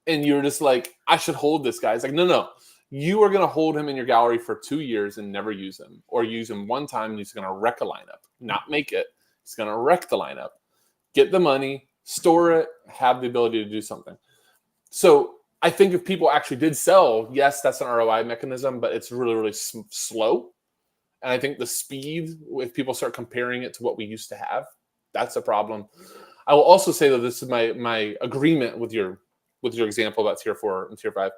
And you're just like, I should hold this guy. It's like, no. You are going to hold him in your gallery for 2 years and never use him. Or use him one time and he's going to wreck a lineup. Not make it. He's going to wreck the lineup. Get the money, store it, have the ability to do something. So I think if people actually did sell, yes, that's an ROI mechanism, but it's really, really slow. And I think the speed, if people start comparing it to what we used to have, that's a problem. I will also say that this is my agreement with your example about tier 4 and tier 5.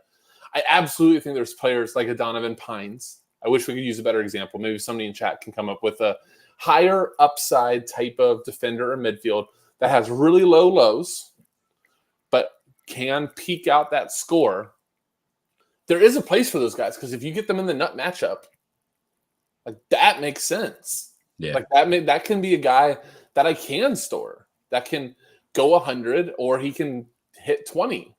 I absolutely think there's players like a Donovan Pines. I wish we could use a better example. Maybe somebody in chat can come up with a higher upside type of defender or midfield that has really low lows, but can peak out that score. There is a place for those guys because if you get them in the nut matchup, like that makes sense. Yeah, like that can be a guy that I can store that can go 100 or he can hit 20.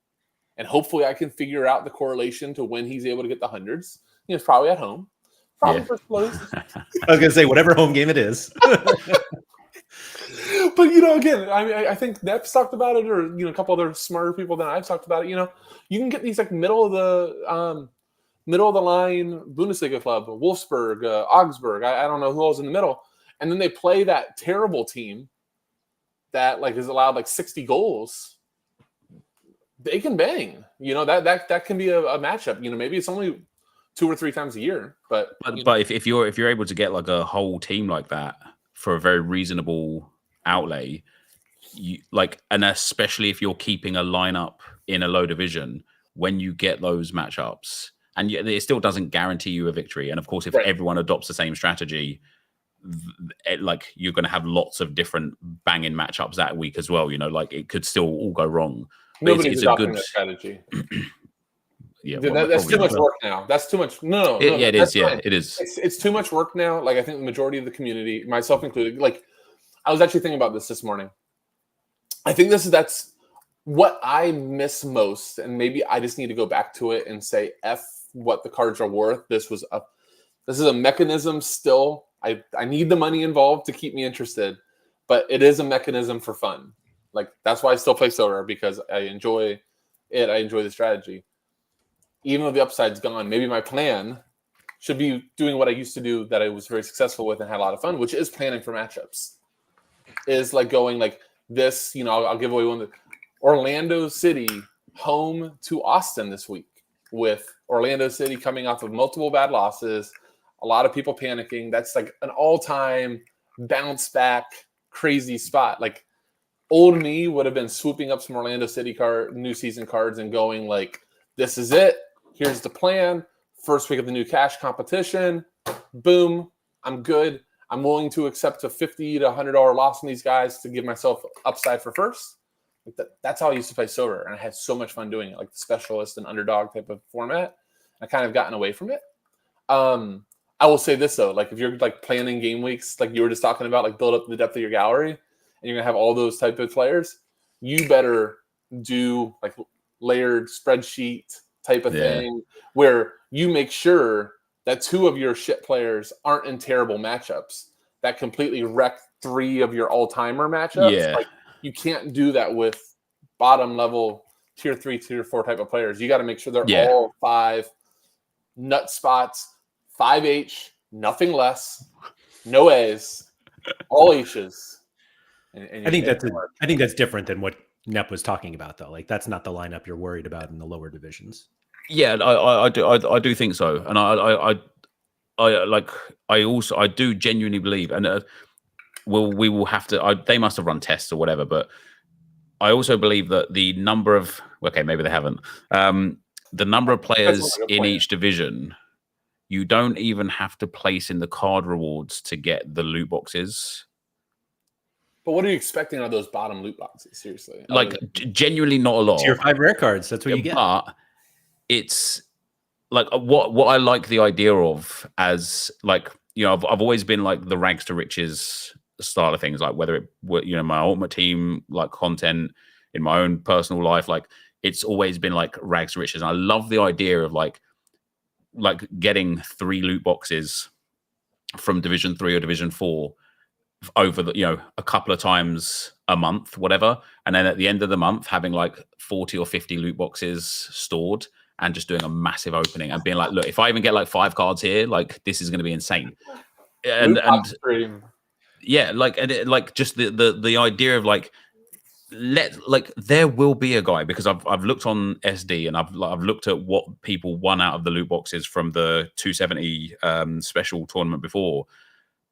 And hopefully I can figure out the correlation to when he's able to get the hundreds. He's probably at home. Probably first place. I was going to say, whatever home game it is. But, again, I think Nep's talked about it, or, a couple other smarter people than I've talked about it. You can get these like middle of the line Bundesliga club, Wolfsburg, Augsburg. I don't know who else in the middle. And then they play that terrible team that like is allowed like 60 goals. They can bang, that can be a matchup. Maybe it's only 2 or 3 times a year, but if you're able to get like a whole team like that for a very reasonable outlay, and especially if you're keeping a lineup in a low division, when you get those matchups, and it still doesn't guarantee you a victory. And of course, if everyone adopts the same strategy, you're going to have lots of different banging matchups that week as well. It could still all go wrong. Nobody's adopting that strategy. Yeah, that's too much work now. That's too much. No, it is. Yeah, it is. It's too much work now. Like I think the majority of the community, myself included, like I was actually thinking about this morning. I think that's what I miss most, and maybe I just need to go back to it and say, F what the cards are worth. This is a mechanism still. I need the money involved to keep me interested, but it is a mechanism for fun. Like that's why I still play Sorare, because I enjoy it. I enjoy the strategy. Even though the upside's gone, maybe my plan should be doing what I used to do that I was very successful with and had a lot of fun, which is planning for matchups. Is like going like this, I'll give away one. Orlando City home to Austin this week, with Orlando City coming off of multiple bad losses, a lot of people panicking. That's like an all-time bounce back crazy spot. Like old me would have been swooping up some Orlando City new season cards and going like, this is it. Here's the plan. First week of the new cash competition. Boom. I'm good. I'm willing to accept a $50 to $100 loss on these guys to give myself upside for first. That's how I used to play Sorare, and I had so much fun doing it, like the specialist and underdog type of format. I kind of gotten away from it. I will say this though, like if you're like planning game weeks, like you were just talking about, like build up the depth of your gallery, and you're gonna have all those type of players, you better do like layered spreadsheet type of thing where you make sure that 2 of your shit players aren't in terrible matchups that completely wreck 3 of your all-timer matchups. Yeah. Like you can't do that with bottom level tier 3, tier 4 type of players. You got to make sure they're all 5 nut spots, 5H, nothing less, no A's, all H's. And I think that's different than what Nep was talking about, though. Like that's not the lineup you're worried about in the lower divisions. Yeah, I do think so, and I do genuinely believe, and we will have to. They must have run tests or whatever, but I also believe that the number of maybe they haven't. The number of players in each division, you don't even have to place in the card rewards to get the loot boxes. But what are you expecting out of those bottom loot boxes? Seriously, like genuinely not a lot. Tier 5 rare cards. That's what you get. But it's like what I like the idea of as like, you know, I've always been like the rags to riches style of things, like whether it were, you know, my ultimate team, like content in my own personal life, like it's always been like rags to riches. And I love the idea of like getting 3 loot boxes from Division 3 or Division 4 over the, you know, a couple of times a month, whatever. And then at the end of the month, having like 40 or 50 loot boxes stored and just doing a massive opening and being like, look, if I even get like 5 cards here, like this is going to be insane. And yeah, like, and it, like just the idea of like, there will be a guy, because I've looked on SD and I've looked at what people won out of the loot boxes from the 270 special tournament before,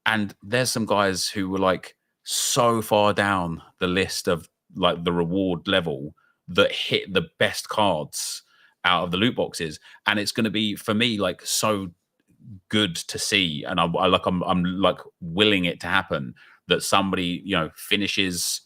and there's some guys who were like so far down the list of like the reward level that hit the best cards out of the loot boxes, and it's going to be for me like so good to see, and I'm like willing it to happen that somebody, you know, finishes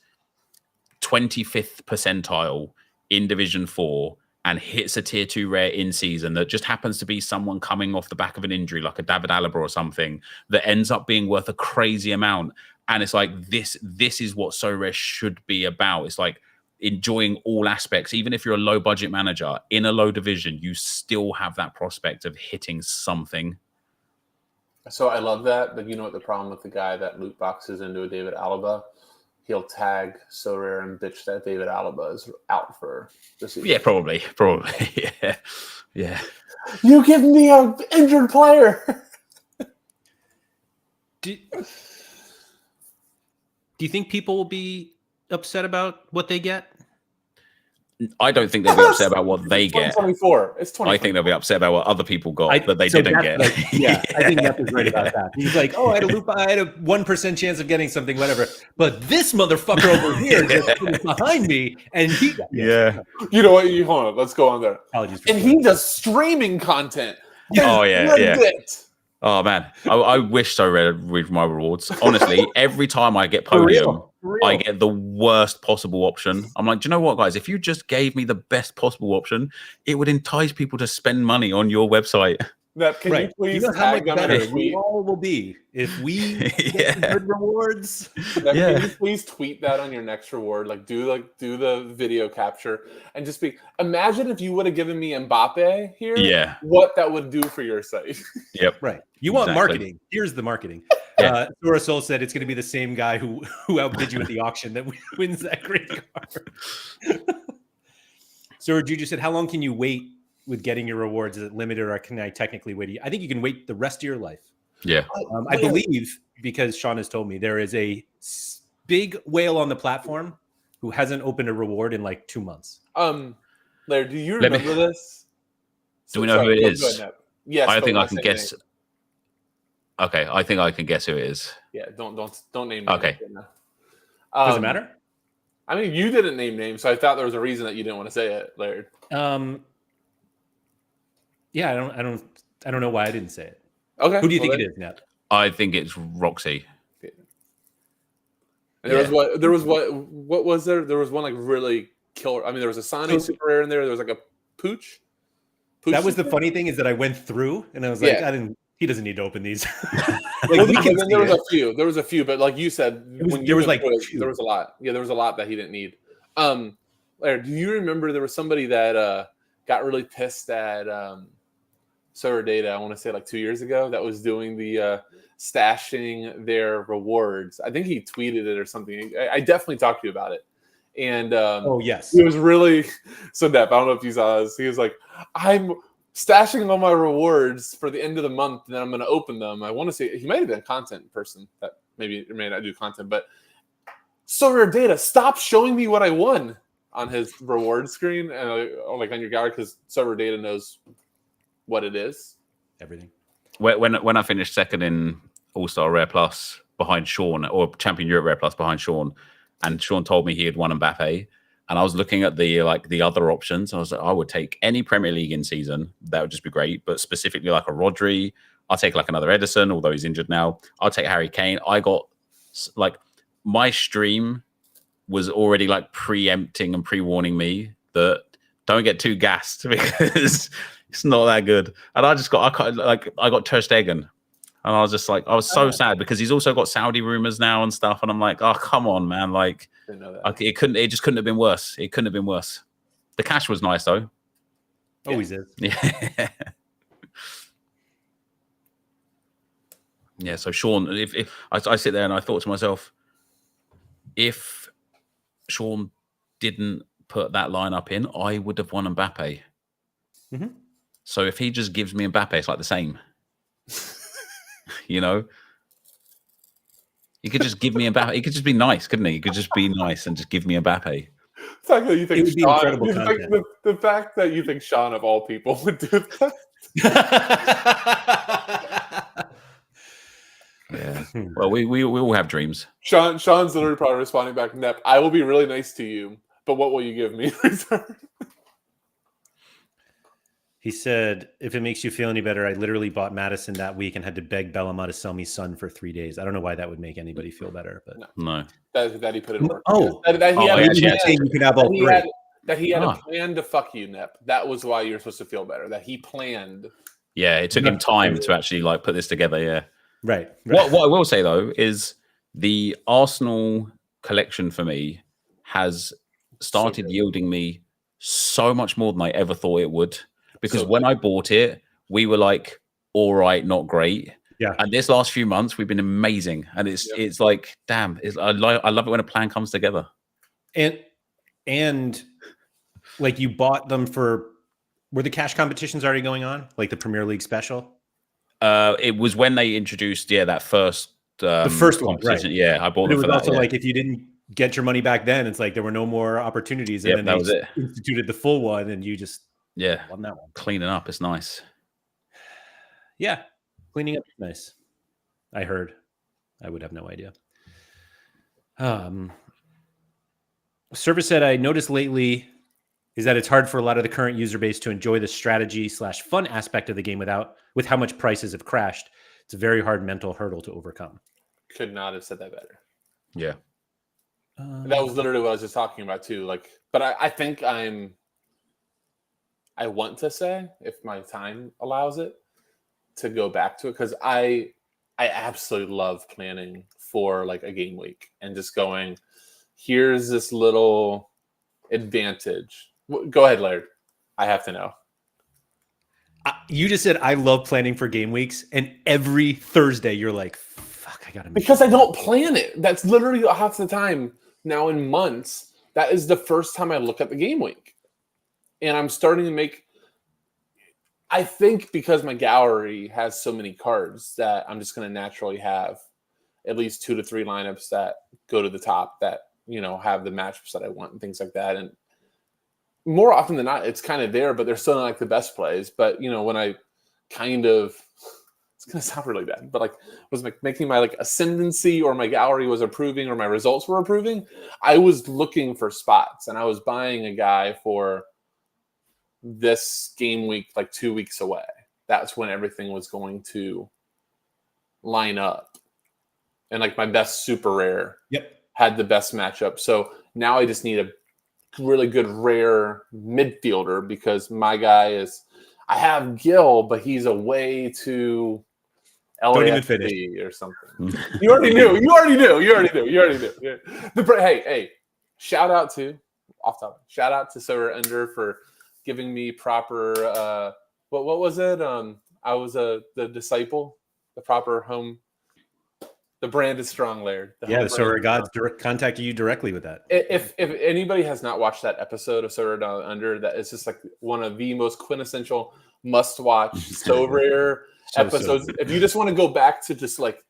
25th percentile in Division 4 and hits a tier 2 rare in season that just happens to be someone coming off the back of an injury, like a David Alaba or something, that ends up being worth a crazy amount. And it's like, this is what Sorare should be about. It's like enjoying all aspects. Even if you're a low budget manager in a low division, you still have that prospect of hitting something. So I love that, but you know what the problem with the guy that loot boxes into a David Alaba? He'll tag Sorare and bitch that David Alaba is out for the season. Yeah, probably. Yeah. You give me an injured player. Do you think people will be upset about what they get? I don't think they'll be upset about what they get. 2024. It's 2024. I think they'll be upset about what other people got that they didn't get. Like, yeah, I think Nep is right about that. He's like, oh, I had a 1% chance of getting something, whatever. But this motherfucker over here just put it behind me, and he got You know what? Hold on. Let's go on there. Apologies. And he does streaming content. Oh, yeah. Oh, man. I wish so read my rewards. Honestly, every time I get podium, I get the worst possible option. I'm like, do you know what, guys? If you just gave me the best possible option, it would entice people to spend money on your website. Nep, can you please tag how much better we all will be if we get good rewards? Nep, can you please tweet that on your next reward? Like do the video capture and just be. Imagine if you would have given me Mbappe here. Yeah. What that would do for your site. Yep. Right. You want marketing? Here's the marketing. Sora Soul said it's going to be the same guy who outbid you at the auction that wins that great card. Sora Juju said, "How long can you wait with getting your rewards? Is it limited, or can I technically wait? I think you can wait the rest of your life." Yeah. I believe, because Sean has told me, there is a big whale on the platform who hasn't opened a reward in like 2 months. Laird, do you remember this? Do we know who it is? Yes. I think I can guess. Name. Okay, I think I can guess who it is. Yeah, don't name names. Okay. Does it matter? I mean, you didn't name names, so I thought there was a reason that you didn't want to say it, Laird. Yeah, I don't know why I didn't say it. Okay. Who do you think it is, Nep? I think it's Roxy. And there was what was there? There was one like really killer. I mean, there was a Sane super rare in there. There was like a Pooch. That was the funny thing, is that I went through and I was like, he doesn't need to open these. There was a few, but like you said, there was a lot. Yeah, there was a lot that he didn't need. Laird, do you remember there was somebody that got really pissed at SData, I want to say like 2 years ago, that was doing the stashing their rewards. I think he tweeted it or something. I definitely talked to you about it. And yes, he was really so Nep. I don't know if you saw this. He was like, I'm stashing all my rewards for the end of the month, and then I'm going to open them. I want to say he might have been a content person that maybe may not do content, but SData, stop showing me what I won on his reward screen and like on your gallery, because SData knows what it is. Everything. When I finished second in All-Star Rare Plus behind Sean, or Champion Europe Rare Plus behind Sean, and Sean told me he had won Mbappe, and I was looking at the other options, and I was like, I would take any Premier League in season. That would just be great. But specifically like a Rodri, I'll take like another Edison, although he's injured now. I'll take Harry Kane. I got like my stream was already like preempting and pre-warning me that don't get too gassed because it's not that good. And I got Ter Stegen. And I was just like, I was so sad because he's also got Saudi rumors now and stuff. And I'm like, oh, come on, man. Like, it just couldn't have been worse. It couldn't have been worse. The cash was nice, though. Always is. Yeah. Yeah. So, Sean, if I sit there and I thought to myself, if Sean didn't put that lineup in, I would have won Mbappe. Mm-hmm. So, if he just gives me Mbappe, it's like the same. You know, he could just give me Mbappe. He could just be nice, couldn't he? He could just be nice and just give me Mbappe. The fact that you think Sean, the fact that you think Sean of all people would do that. Yeah. Well, we all have dreams. Sean's literally probably responding back, Nep, I will be really nice to you, but what will you give me in return? He said, if it makes you feel any better, I literally bought Madison that week and had to beg Bellama to sell me Son for 3 days. I don't know why that would make anybody feel better, but no. That he put in work. That he had a plan to fuck you, Nep. That was why you're supposed to feel better. That he planned. Yeah, it took him time to actually like put this together. Yeah, right. What I will say though is the Arsenal collection for me has started yielding me so much more than I ever thought it would. Because when I bought it, we were like, all right, not great. Yeah. And this last few months, we've been amazing. And it's like, damn, I love it when a plan comes together. And like you bought them were the cash competitions already going on? Like the Premier League special? It was when they introduced, that first the first one, right? Yeah, I bought them for that. It was also like if you didn't get your money back then, it's like there were no more opportunities. And then they instituted the full one and you just won that one. Cleaning up, it's nice. Yeah, cleaning up is nice. I heard. I would have no idea. Service said, I noticed lately is that it's hard for a lot of the current user base to enjoy the strategy/fun aspect of the game with how much prices have crashed. It's a very hard mental hurdle to overcome. Could not have said that better. Yeah. That was literally what I was just talking about too. Like, but I think I want to say, if my time allows it, to go back to it, because I absolutely love planning for like a game week and just going, here's this little advantage. Go ahead, Laird. I have to know. You just said I love planning for game weeks, and every Thursday you're like, fuck, I gotta make because I don't plan it. That's literally half the time now in months. That is the first time I look at the game week. And I'm starting to make, I think because my gallery has so many cards that I'm just going to naturally have at least 2 to 3 lineups that go to the top that, have the matchups that I want and things like that. And more often than not, it's kind of there, but they're still not like the best plays. But, when I kind of, it's going to sound really bad, but like was making my like ascendancy or my gallery was approving or my results were approving, I was looking for spots and I was buying a guy for this game week, like 2 weeks away. That's when everything was going to line up. And like my best super rare had the best matchup. So now I just need a really good rare midfielder because my guy I have Gil, but he's away to LAFC or something. You already knew. Hey, shout out to Sorare Under for giving me proper what was it? I was the disciple, the proper home. The brand is strong, Laird. The Sorare gods contacted you directly with that. If anybody has not watched that episode of Sorare Under, that is just like one of the most quintessential must-watch Sorare episodes. If you just want to go back to just like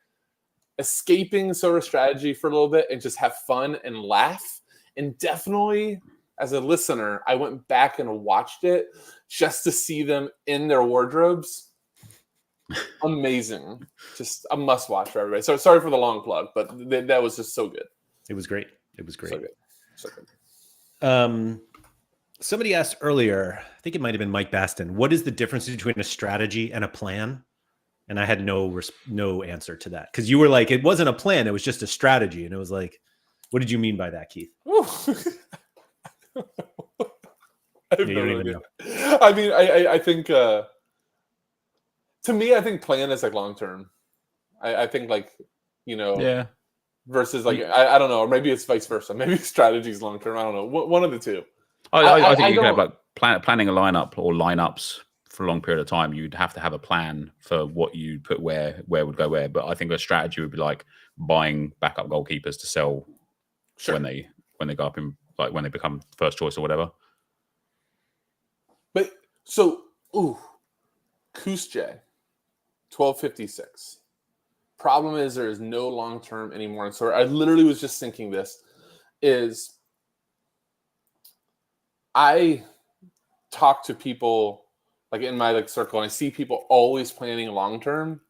escaping Sorare strategy for a little bit and just have fun and laugh, and definitely as a listener, I went back and watched it just to see them in their wardrobes. Amazing. Just a must watch for everybody. So sorry for the long plug, but that was just so good. It was great. So good. Somebody asked earlier, I think it might have been Mike Baston, what is the difference between a strategy and a plan? And I had no answer to that because you were like, it wasn't a plan, it was just a strategy. And it was like, what did you mean by that, Keith? I have You no don't even idea. know. I mean, I think to me, I think plan is like long term. I think like, you know, Yeah. versus like I don't know, or maybe it's vice versa. Maybe strategy is long term. I don't know. One of the two. I think you could have don't- like planning a lineup or lineups for a long period of time. You'd have to have a plan for what you put where would go where. But I think a strategy would be like buying backup goalkeepers to sell Sure. when they go up in, like, when they become first choice or whatever. But so Kusje, 1256. Problem is there is no long term anymore. And so I literally was just thinking this is I talk to people like in my like circle, and I see people always planning long term.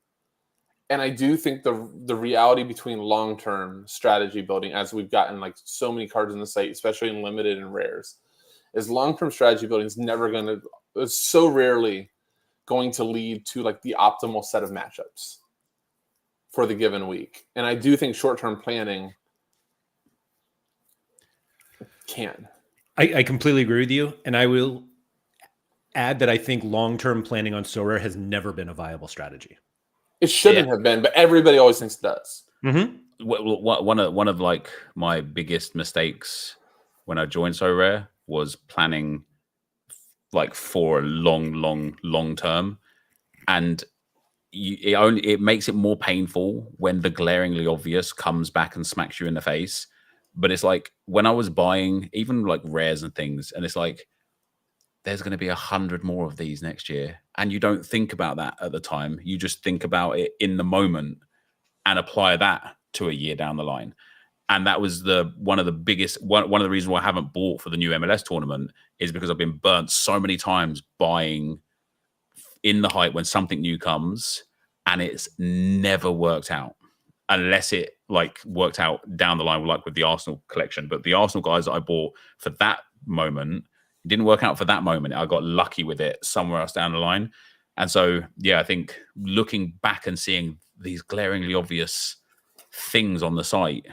And I do think the reality between long term strategy building, as we've gotten like so many cards in the site, especially in limited and rares, is long term strategy building is never going to, it's so rarely going to lead to like the optimal set of matchups for the given week. And I do think short term planning can. I completely agree with you, and I will add that I think long-term planning on Sorare has never been a viable strategy. It shouldn't have been, but everybody always thinks it does. Mm-hmm. One of like my biggest mistakes when I joined Sorare was planning like for a long term, and it makes it more painful when the glaringly obvious comes back and smacks you in the face. But it's like when I was buying even like rares and things, and it's like there's going to be 100 more of these next year, and you don't think about that at the time. You just think about it in the moment and apply that to a year down the line. And that was one of the reasons why I haven't bought for the new MLS tournament, is because I've been burnt so many times buying in the hype when something new comes, and it's never worked out, unless it like worked out down the line, like with the Arsenal collection. But the Arsenal guys that I bought for that moment, it didn't work out for that moment. I got lucky with it somewhere else down the line. And so, yeah, I think looking back and seeing these glaringly obvious things on the site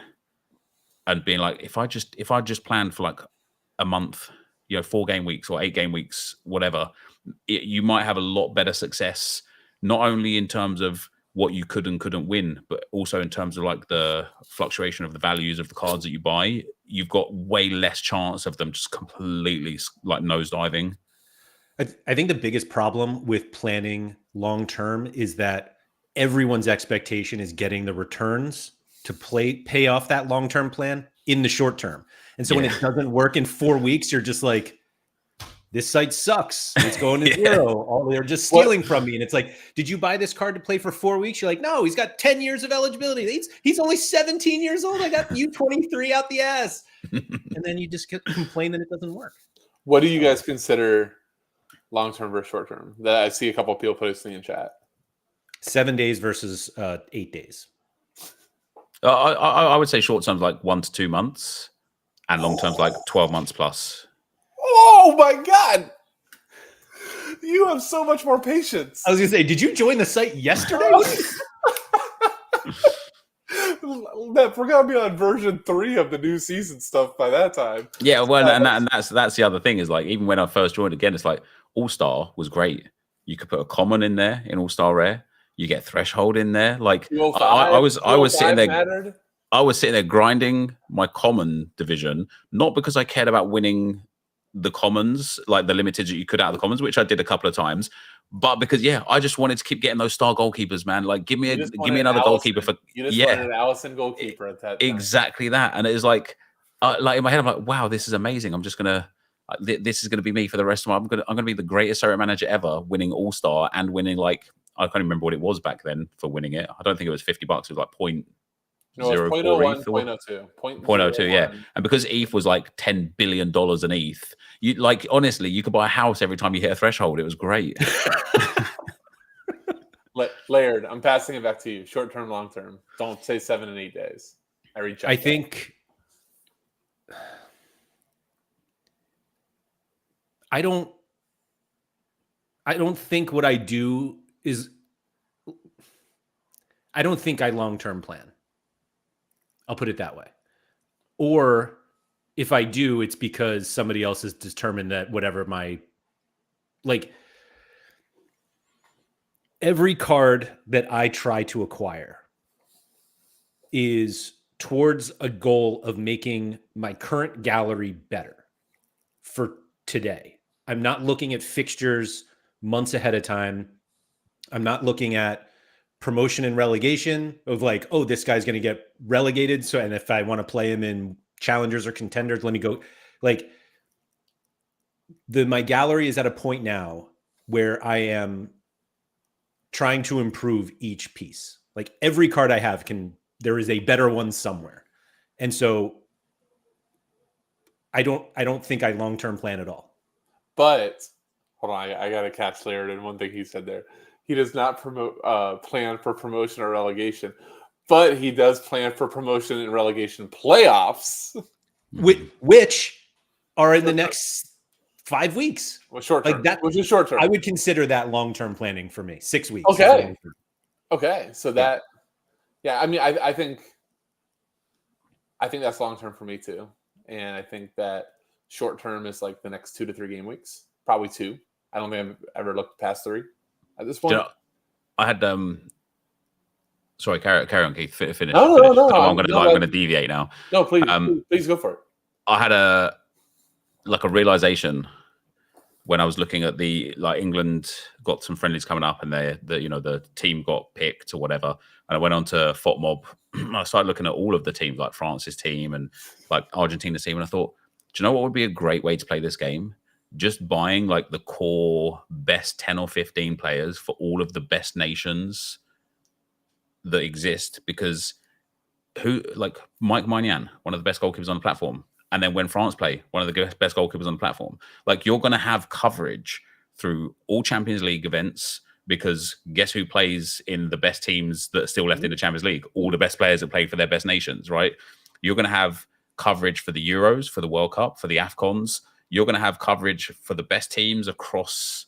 and being like, if I just planned for like a month, 4 game weeks or 8 game weeks, whatever, you might have a lot better success, not only in terms of what you could and couldn't win, but also in terms of like the fluctuation of the values of the cards that you buy. You've got way less chance of them just completely like nosediving. I think the biggest problem with planning long term is that everyone's expectation is getting the returns to pay off that long term plan in the short term. And so when it doesn't work in 4 weeks, you're just like, this site sucks. It's going to zero. Oh, they're just stealing from me. And it's like, did you buy this card to play for 4 weeks? You're like, no, he's got 10 years of eligibility. He's only 17 years old. I got U23 out the ass. And then you just complain that it doesn't work. What do you guys consider long-term versus short-term? That I see a couple of people posting in chat. 7 days versus 8 days. I would say short term's like 1 to 2 months, and long term's like 12 months plus. Oh my God. You have so much more patience. I was going to say, did you join the site yesterday? We're going to be on version 3 of the new season stuff by that time. Yeah, well, and that's the other thing is like, even when I first joined again, it's like All-Star was great. You could put a common in there in All-Star Rare. You get Threshold in there. Like I was sitting there. Mattered. I was sitting there grinding my common division, not because I cared about winning the commons, like the limiteds that you could out of the commons, which I did a couple of times, but because I just wanted to keep getting those star goalkeepers, man. Like give me another goalkeeper for you just wanted an Allison goalkeeper at that time. Exactly that. And it was like in my head, I'm like, wow, this is amazing. I'm just gonna this is gonna be me for the rest of my. I'm gonna be the greatest Sorare manager ever, winning All-Star and winning like, I can't remember what it was back then for winning it. I don't think it was $50. It was like point. No, it's 0.01, 0.02. 0.02, yeah. And because ETH was like $10 billion in ETH, you like honestly, you could buy a house every time you hit a threshold. It was great. Laird, I'm passing it back to you. Short term, long term. Don't say 7 and 8 days. I think I don't think what I do is, I don't think I long-term plan. I'll put it that way. Or if I do, it's because somebody else has determined that whatever every card that I try to acquire is towards a goal of making my current gallery better for today. I'm not looking at fixtures months ahead of time. I'm not looking at promotion and relegation of like, oh, this guy's going to get relegated. So, and if I want to play him in challengers or contenders, let me go. Like my gallery is at a point now where I am trying to improve each piece. Like every card I have there is a better one somewhere. And so I don't think I long-term plan at all. But hold on, I got to catch Lairdin. One thing he said there. He does not plan for promotion or relegation, but he does plan for promotion and relegation playoffs. Which are in the next 5 weeks. Well, short term. Like that, which is short term. I would consider that long-term planning for me. 6 weeks. Okay. So that, I mean, I think that's long-term for me too. And I think that short-term is like the next 2 to 3 game weeks. Probably 2. I don't think I've ever looked past 3 at this point. I had sorry, carry on, Keith. Finish. No. I'm going to deviate now. No, please go for it. I had a realization when I was looking at England got some friendlies coming up, and the team got picked or whatever. And I went on to FOTMob. I started looking at all of the teams, like France's team and like Argentina's team, and I thought, do you know what would be a great way to play this game? Just buying like the core best 10 or 15 players for all of the best nations that exist, because Mike Maignan, one of the best goalkeepers on the platform. And then when France play, one of the best goalkeepers on the platform. Like, you're going to have coverage through all Champions League events, because guess who plays in the best teams that are still left in the Champions League? All the best players that play for their best nations, right? You're going to have coverage for the Euros, for the World Cup, for the AFCONs. You're going to have coverage for the best teams across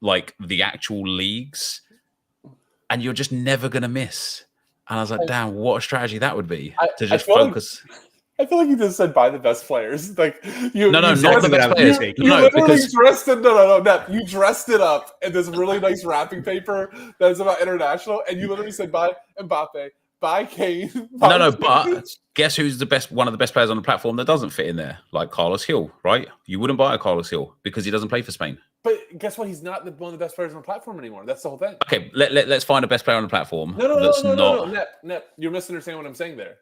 like the actual leagues, and you're just never going to miss. And I was like, damn, what a strategy that would be to just focus. I feel like you just said buy the best players. Like you, not the best players. You dressed it up in this really nice wrapping paper that's about international, and you literally said buy Mbappe, buy Kane. But guess who's one of the best players on the platform that doesn't fit in there? Like Carlos Hill, right? You wouldn't buy a Carlos Hill because he doesn't play for Spain. But guess what? He's not one of the best players on the platform anymore. That's the whole thing. Okay, let's find a best player on the platform. No. Nep, you're misunderstanding what I'm saying there.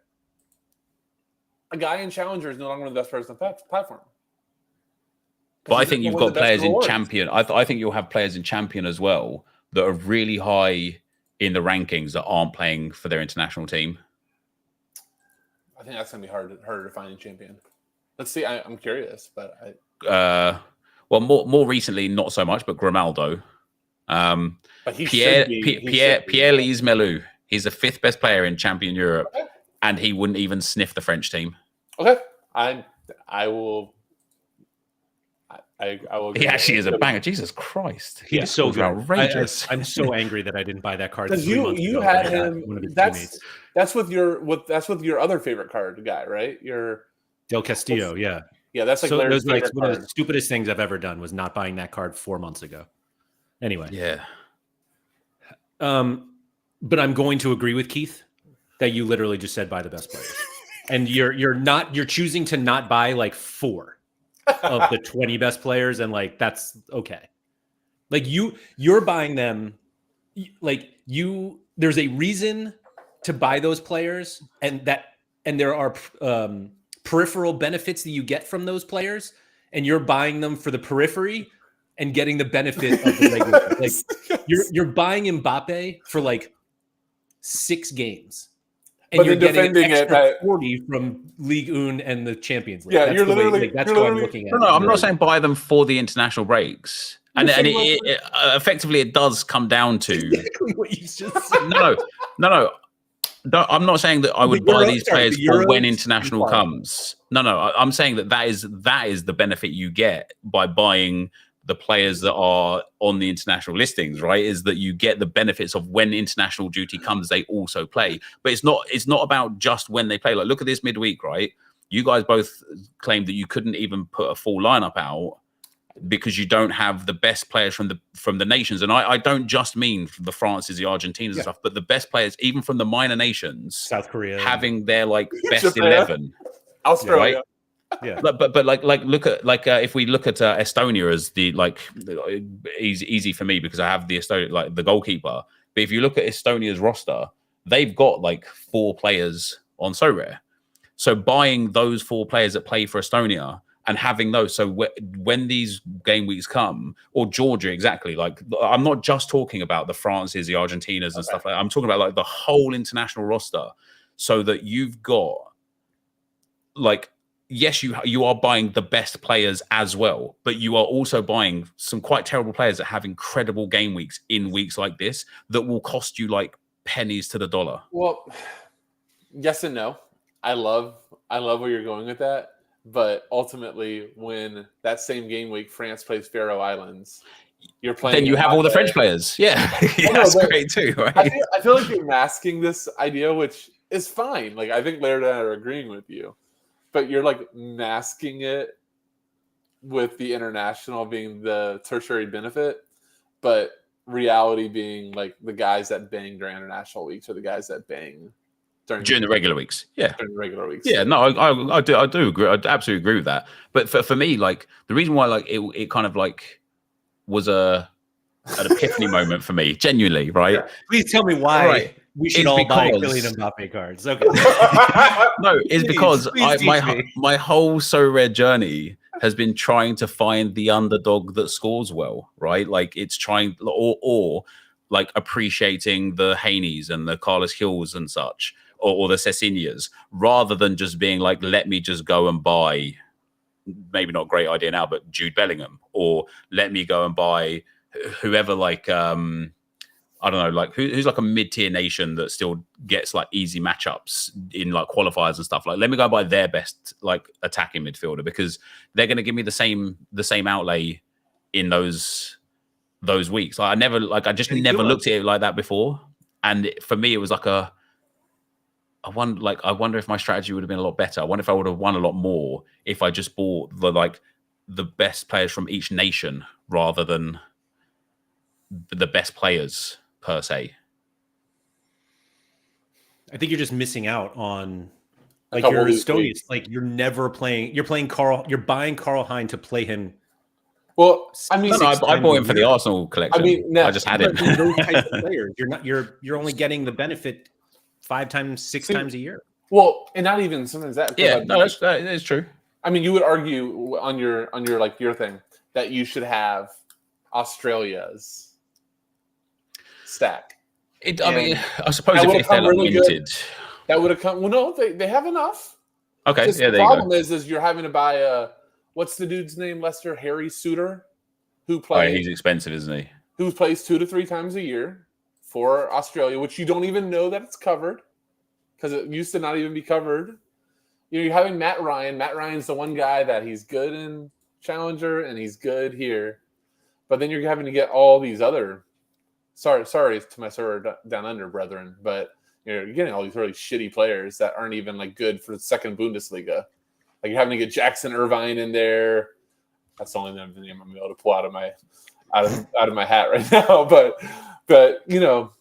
A guy in Challenger is no longer one of the best players on the platform. But I think you've got players in Champion. I think you'll have players in Champion as well that are really high in the rankings that aren't playing for their international team. I think that's going to be harder to find in Champion. Let's see. I'm curious, but well, more recently, not so much, but Grimaldo. But Pierre-Lise Melou. He's the 5th best player in Champion Europe. Okay. And he wouldn't even sniff the French team. Okay, I will. He actually is a banger. Jesus Christ, he's so good. Outrageous. I'm so angry that I didn't buy that card. Because you had him. That's with your other favorite card guy, right? Your Del Castillo. Yeah. That's like one of the stupidest things I've ever done was not buying that card 4 months ago. Anyway. Yeah. But I'm going to agree with Keith that you literally just said buy the best players, and you're choosing to not buy like 4 of the 20 best players, and like that's okay. Like you're buying them, like there's a reason to buy those players, and there are peripheral benefits that you get from those players, and you're buying them for the periphery and getting the benefit of the regular. Like you're buying Mbappe for like 6 games. And you're getting extra 40 from Ligue 1 and the Champions League. Yeah, that's that's what I'm looking at. No, I'm not saying buy them for the international breaks. And it effectively, it does come down to exactly what you just said. No. I'm not saying that I would buy these players for when international comes. No. I'm saying that is the benefit you get by buying the players that are on the international listings, right? Is that you get the benefits of when international duty comes, they also play. But it's not about just when they play. Like, look at this midweek, right? You guys both claimed that you couldn't even put a full lineup out because you don't have the best players from the nations. And I don't just mean the Frances, the Argentinas and stuff, but the best players, even from the minor nations, South Korea, having their like best Japan. 11, Australia. Right? Yeah, but like look at if we look at Estonia as the like easy for me because I have the Estonia like the goalkeeper. But if you look at Estonia's roster, they've got like 4 players on Sorare. So buying those 4 players that play for Estonia and having those, so when these game weeks come, or Georgia exactly, like I'm not just talking about the Frances, the Argentinas and stuff like that. I'm talking about like the whole international roster, so that you've got like. Yes, you are buying the best players as well, but you are also buying some quite terrible players that have incredible game weeks in weeks like this that will cost you like pennies to the dollar. Well, yes and no. I love where you're going with that, but ultimately, when that same game week France plays Faroe Islands, you're playing. Then you have all the French players. Yeah, that's great too, right? I feel like you're masking this idea, which is fine. Like I think Laird and I are agreeing with you. But you're like masking it with the international being the tertiary benefit, but reality being like the guys that bang during international weeks or the guys that bang during the regular weeks. Yeah, during the regular weeks. Yeah, no, I do agree. I absolutely agree with that. But for me, like the reason why like it kind of like was an epiphany moment for me, genuinely, right? Yeah. Please tell me why. Right. We should all buy Kylian Mbappe cards. Okay. No, it's because please my whole Sorare journey has been trying to find the underdog that scores well, right? Like it's trying or like appreciating the Haneys and the Carlos Hills and such, or the Cecinias, rather than just being like, let me just go and buy, maybe not a great idea now, but Jude Bellingham, or let me go and buy whoever like I don't know, like who's like a mid-tier nation that still gets like easy matchups in like qualifiers and stuff. Like, let me go buy their best like attacking midfielder because they're going to give me the same outlay in those weeks. Like I just never looked at it like that before. And for me, it was like I wonder if my strategy would have been a lot better. I wonder if I would have won a lot more if I just bought the best players from each nation rather than the best players per se. I think you're just missing out on like your Estonians. Like you're buying Carl Hein to play him. Well, I mean, I bought him for the Arsenal collection. I mean, I just had him. Those types of players, you're only getting the benefit 5 times, 6 times a year. Well, and not even sometimes that. Yeah, no, that is true. I mean, you would argue on your like your thing that you should have Australia's stack. I mean, I suppose if they're like really limited, good, that would have come. Well, no, they have enough. Okay, just yeah. The problem is you're having to buy what's the dude's name? Lester Harry Suter, who plays. Oh, he's expensive, isn't he? Who plays 2 to 3 times a year for Australia, which you don't even know that it's covered because it used to not even be covered. You know, you're having Matt Ryan. Matt Ryan's the one guy that he's good in Challenger and he's good here, but then you're having to get all these other. Sorry to my Sorare down under brethren, but you're getting all these really shitty players that aren't even like good for the second Bundesliga. Like you're having to get Jackson Irvine in there. That's the only name I'm going to be able to pull out of my hat right now. But you know,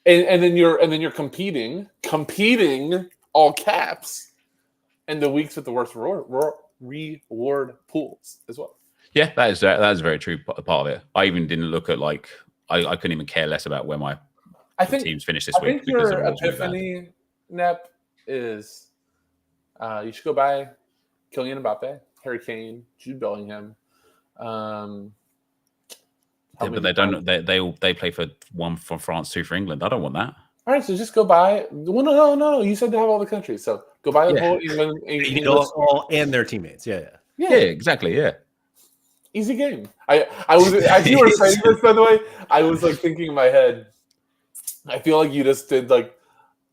and then you're competing all caps, in the weeks with the worst reward pools as well. Yeah, that is very true. Part of it. I even didn't look at like. I couldn't even care less about where my teams finished this week. I think your epiphany, Nep, is you should go buy Kylian Mbappe, Harry Kane, Jude Bellingham. Yeah, but they don't. They play for 1 for France, 2 for England. I don't want that. All right, so just go buy. Well, no. You said to have all the countries, so go buy the whole England all and their teammates. Yeah, exactly. Yeah. Easy game. I was as you were saying this, by the way, I was like thinking in my head, I feel like you just did like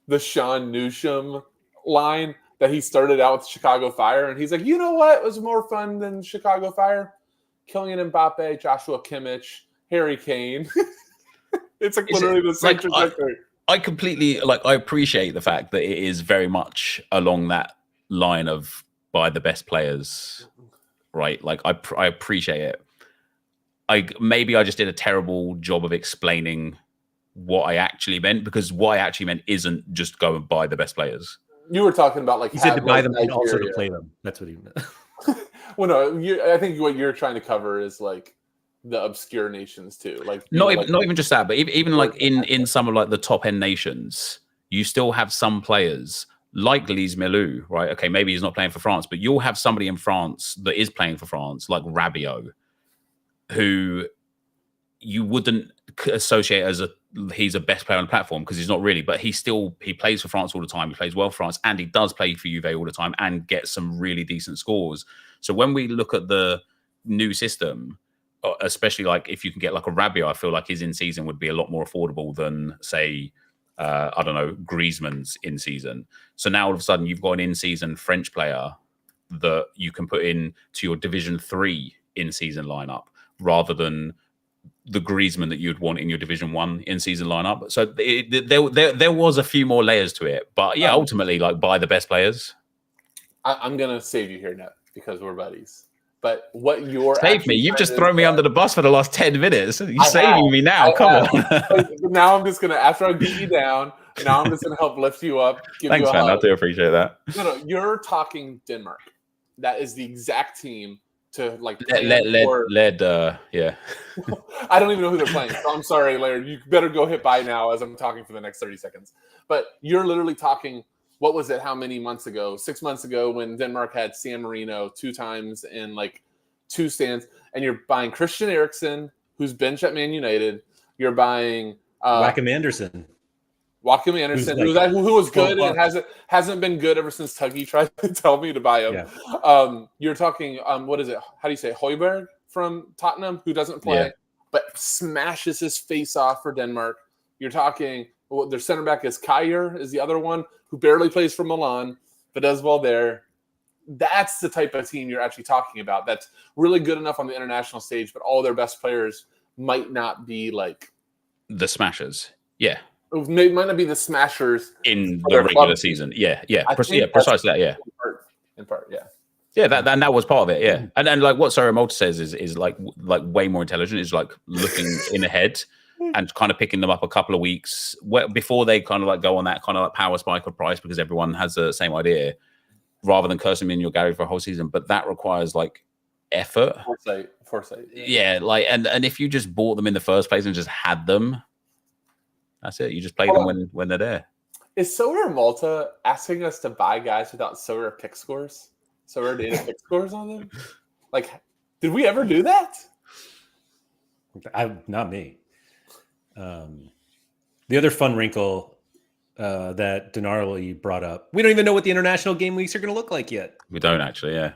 the Sean Newsham line that he started out with Chicago Fire, and he's like, you know what was more fun than Chicago Fire? Kylian Mbappe, Joshua Kimmich, Harry Kane. It's like literally the same trajectory. I completely I appreciate the fact that it is very much along that line of buy the best players, right? Like I appreciate it. Maybe I just did a terrible job of explaining what I actually meant, because what I actually meant isn't just go and buy the best players. You were talking about like he said to buy them and Nigeria. also to play them. That's what he meant. Well, no, I think what you're trying to cover is like the obscure nations too. Like not even just that, but even like in some of like the top end nations, you still have some players like Lise Milou, right? Okay, maybe he's not playing for France, but you'll have somebody in France that is playing for France, like Rabiot, who you wouldn't associate as he's a best player on the platform, because he's not really, but he plays for France all the time. He plays well for France, and he does play for Juve all the time and gets some really decent scores. So when we look at the new system, especially like if you can get like a Rabiot, I feel like his in season would be a lot more affordable than say I don't know, Griezmann's in season. So now all of a sudden you've got an in season French player that you can put in to your Division 3 in season lineup, rather than the Griezmann that you'd want in your Division 1 in season lineup. So there was a few more layers to it, but yeah, ultimately like buy the best players. I'm gonna save you here, Nep, because we're buddies. But what you're save me? You've just thrown me under the bus for the last 10 minutes. You're saving me now. Come on. Now I'm just gonna, after I beat you down, now I'm just gonna help lift you up. Thanks, man. I do appreciate that. No, you're talking Denmark. That is the exact team to like. Yeah. I don't even know who they're playing. So I'm sorry, Laird. You better go hit buy now as I'm talking for the next 30 seconds. But you're literally talking. What was it? How many months ago? 6 months ago, when Denmark had San Marino 2 times in like 2 stands, and you're buying Christian Eriksen, who's bench at Man United. You're buying Joachim Andersen. Joachim Andersen, who was good and hasn't been good ever since Tuggy tried to tell me to buy him. Yeah. You're talking, what is it? How do you say Højbjerg from Tottenham, who doesn't play, but smashes his face off for Denmark. You're talking, their center back is Kjaer, is the other one, who barely plays for Milan, but does well there. That's the type of team you're actually talking about. That's really good enough on the international stage, but all their best players might not be like the smashers. Yeah. It might not be the smashers in the regular season. Yeah. Precisely that. Yeah. In part, yeah. Yeah, that was part of it. Yeah, and like what Sorare Malta says is like way more intelligent. Is like looking in ahead and kind of picking them up a couple of weeks before they kind of like go on that kind of like power spike of price, because everyone has the same idea, rather than cursing them in your gallery for a whole season. But that requires like effort, foresight. Yeah, like and if you just bought them in the first place and just had them, that's it. You just play them when they're there. Is Sorare Malta asking us to buy guys without Sorare pick scores? Sorare data pick scores on them? Like, did we ever do that? Not me. The other fun wrinkle that Denarli brought up, we don't even know what the international game weeks are going to look like yet. We don't actually, yeah.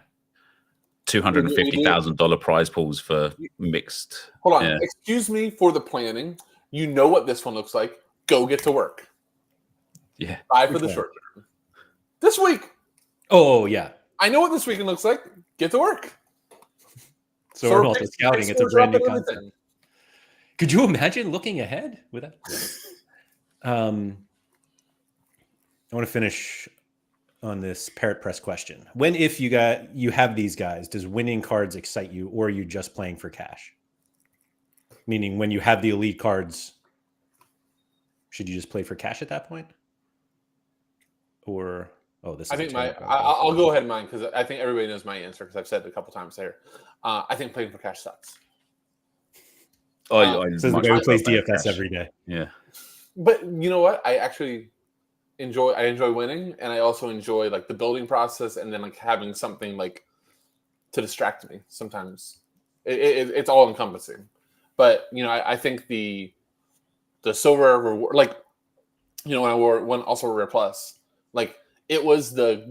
$250,000 prize pools for mixed. Hold on. Yeah. Excuse me for the planning. You know what this one looks like. Go get to work. Yeah. Buy for the short term. This week. Oh, yeah. I know what this weekend looks like. Get to work. So we're also scouting. It's a brand new concept. Could you imagine looking ahead with that? I want to finish on this Parrot Press question. When, if you have these guys, does winning cards excite you, or are you just playing for cash? Meaning, when you have the elite cards, should you just play for cash at that point? Or this. I think I'll go ahead and mine, because I think everybody knows my answer, because I've said it a couple times here. I think playing for cash sucks. So the guy who plays DFS every day. Yeah. But you know what? I actually enjoy winning, and I also enjoy like the building process, and then like having something like to distract me. Sometimes it's all encompassing. But I think the silver reward, like when I won also Rare Plus, like it was the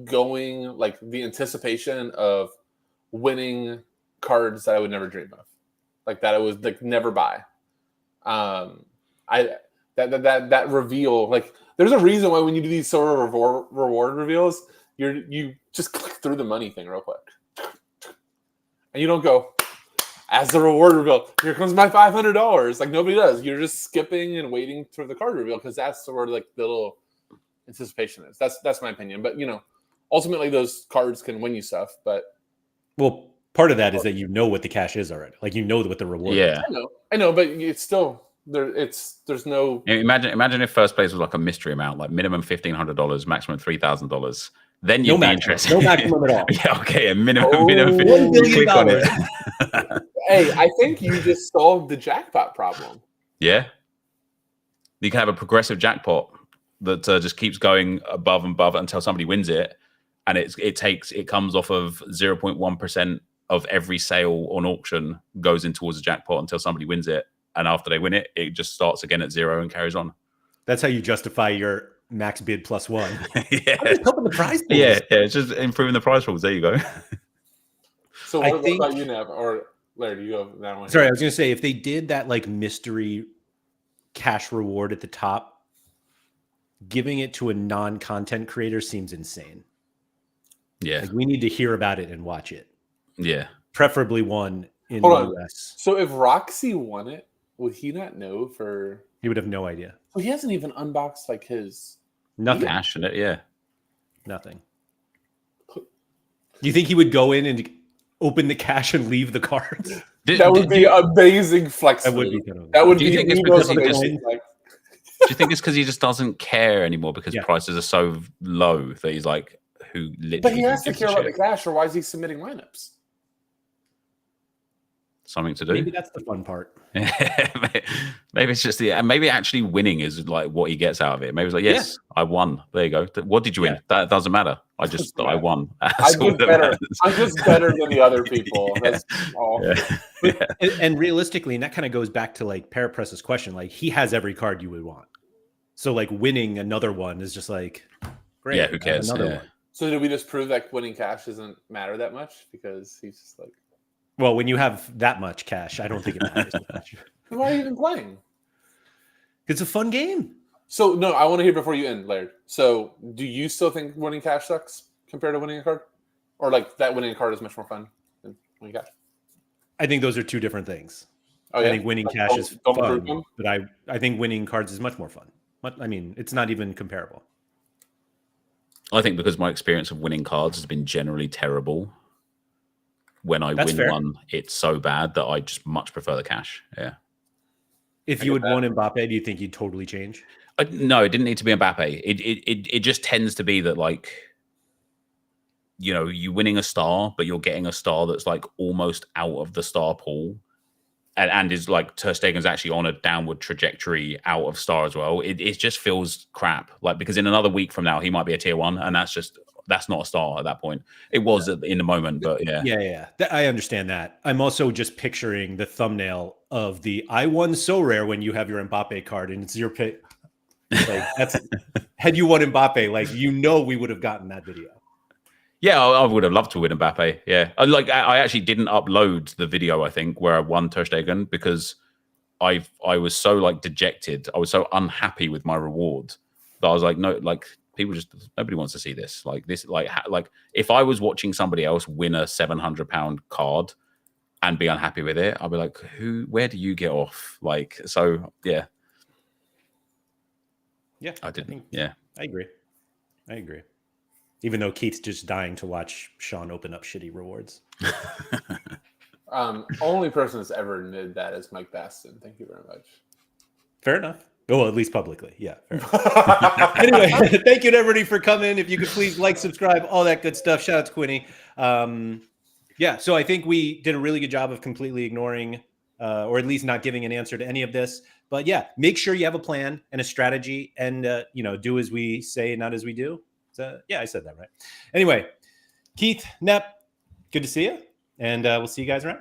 anticipation of winning cards that I would never dream of, like that I was like never buy. That reveal, like there's a reason why when you do these sort of reward reveals, you just click through the money thing real quick, and you don't go, as the reward reveal, here comes my $500. Like nobody does. You're just skipping and waiting for the card reveal, because that's sort of like the little anticipation is. That's my opinion. But ultimately those cards can win you stuff. But Well, part of that is that you know what the cash is already. Like you know what the reward is. Yeah. I know, but it's still there. There's no. Imagine if first place was like a mystery amount, like minimum $1,500, maximum $3,000. Then you'd No be maximum. interested. No maximum at all. Yeah, okay, a minimum. Oh, $1 billion. Click on it. Hey, I think you just solved the jackpot problem. Yeah, you can have a progressive jackpot that just keeps going above and above until somebody wins it, and it comes off of 0.1% of every sale on auction goes in towards the jackpot until somebody wins it, and after they win it, it just starts again at 0 and carries on. That's how you justify your max bid +1. Yeah, I'm just helping the prize pools. yeah, it's just improving the prize pools. There you go. So what about you, Nev? Or Laird, you go that one. Sorry, I was going to say, if they did that like mystery cash reward at the top, giving it to a non-content creator seems insane. Yeah, like we need to hear about it and watch it. Yeah, preferably one in Hold the on. US. So if Roxy won it, would he not know? He would have no idea. Well, he hasn't even unboxed like his Nothing. cash in it. Yeah, nothing. You think he would go in and open the cash and leave the cards? That would be amazing flex. That would be kind of. That would Do you be think it's the because most he just- amazing, like, do you think it's because he just doesn't care anymore because Yeah. prices are so low that he's like, who literally? But he has to gives a care about the shit? cash, or why is he submitting lineups? Something to do. Maybe that's the fun part. Maybe it's just maybe actually winning is like what he gets out of it. Maybe it's like, yes, I won. There you go. What did you win? That doesn't matter. I won. That's all that matters. I'm just better than the other people. Yeah. That's all. Yeah. And realistically, and that kind of goes back to like Parapress's question. Like he has every card you would want. So like winning another one is just like, great. Yeah, who cares? Another Yeah. one. So did we just prove that winning cash doesn't matter that much because he's just like, Well, when you have that much cash, I don't think it matters much. then why are you even playing? It's a fun game. So no, I want to hear before you end, Laird. So do you still think winning cash sucks compared to winning a card, or like that winning a card is much more fun than winning cash? I think those are two different things. Oh, yeah? I think winning Like, cash is don't group fun, them? but I think winning cards is much more fun. But I mean, it's not even comparable. I think because my experience of winning cards has been generally terrible. When I That's win fair. one, it's so bad that I just much prefer the cash. Yeah. If you had won Mbappe, do you think you'd totally change? No, it didn't need to be Mbappe. It just tends to be that, like, you know, you winning a star, but you're getting a star that's like almost out of the star pool, and is like Ter Stegen's actually on a downward trajectory out of star as well. It just feels crap. Like, because in another week from now, he might be a tier 1, and that's not a star at that point. It was in the moment, but yeah. Yeah. I understand that. I'm also just picturing the thumbnail of the I won Sorare when you have your Mbappe card and it's your pick. Like that's had you won Mbappe, like we would have gotten that video. Yeah, I would have loved to win Mbappe. Yeah, I actually didn't upload the video. I think where I won Ter Stegen because I was so like dejected. I was so unhappy with my reward that I was like, no, like nobody wants to see this. Like this, like if I was watching somebody else win a £700 card and be unhappy with it, I'd be like, where do you get off? Like, so yeah. Yeah, I didn't. I agree. Even though Keith's just dying to watch Sean open up shitty rewards. Only person that's ever admitted that is Mike Baston. Thank you very much. Fair enough. Well, at least publicly. Yeah. Fair enough. Anyway, thank you to everybody for coming. If you could please like, subscribe, all that good stuff. Shout out to Quinny. Yeah, so I think we did a really good job of completely ignoring or at least not giving an answer to any of this. But yeah, make sure you have a plan and a strategy and, do as we say, not as we do. So yeah, I said that right. Anyway, Keith, Nep, good to see you. And we'll see you guys around.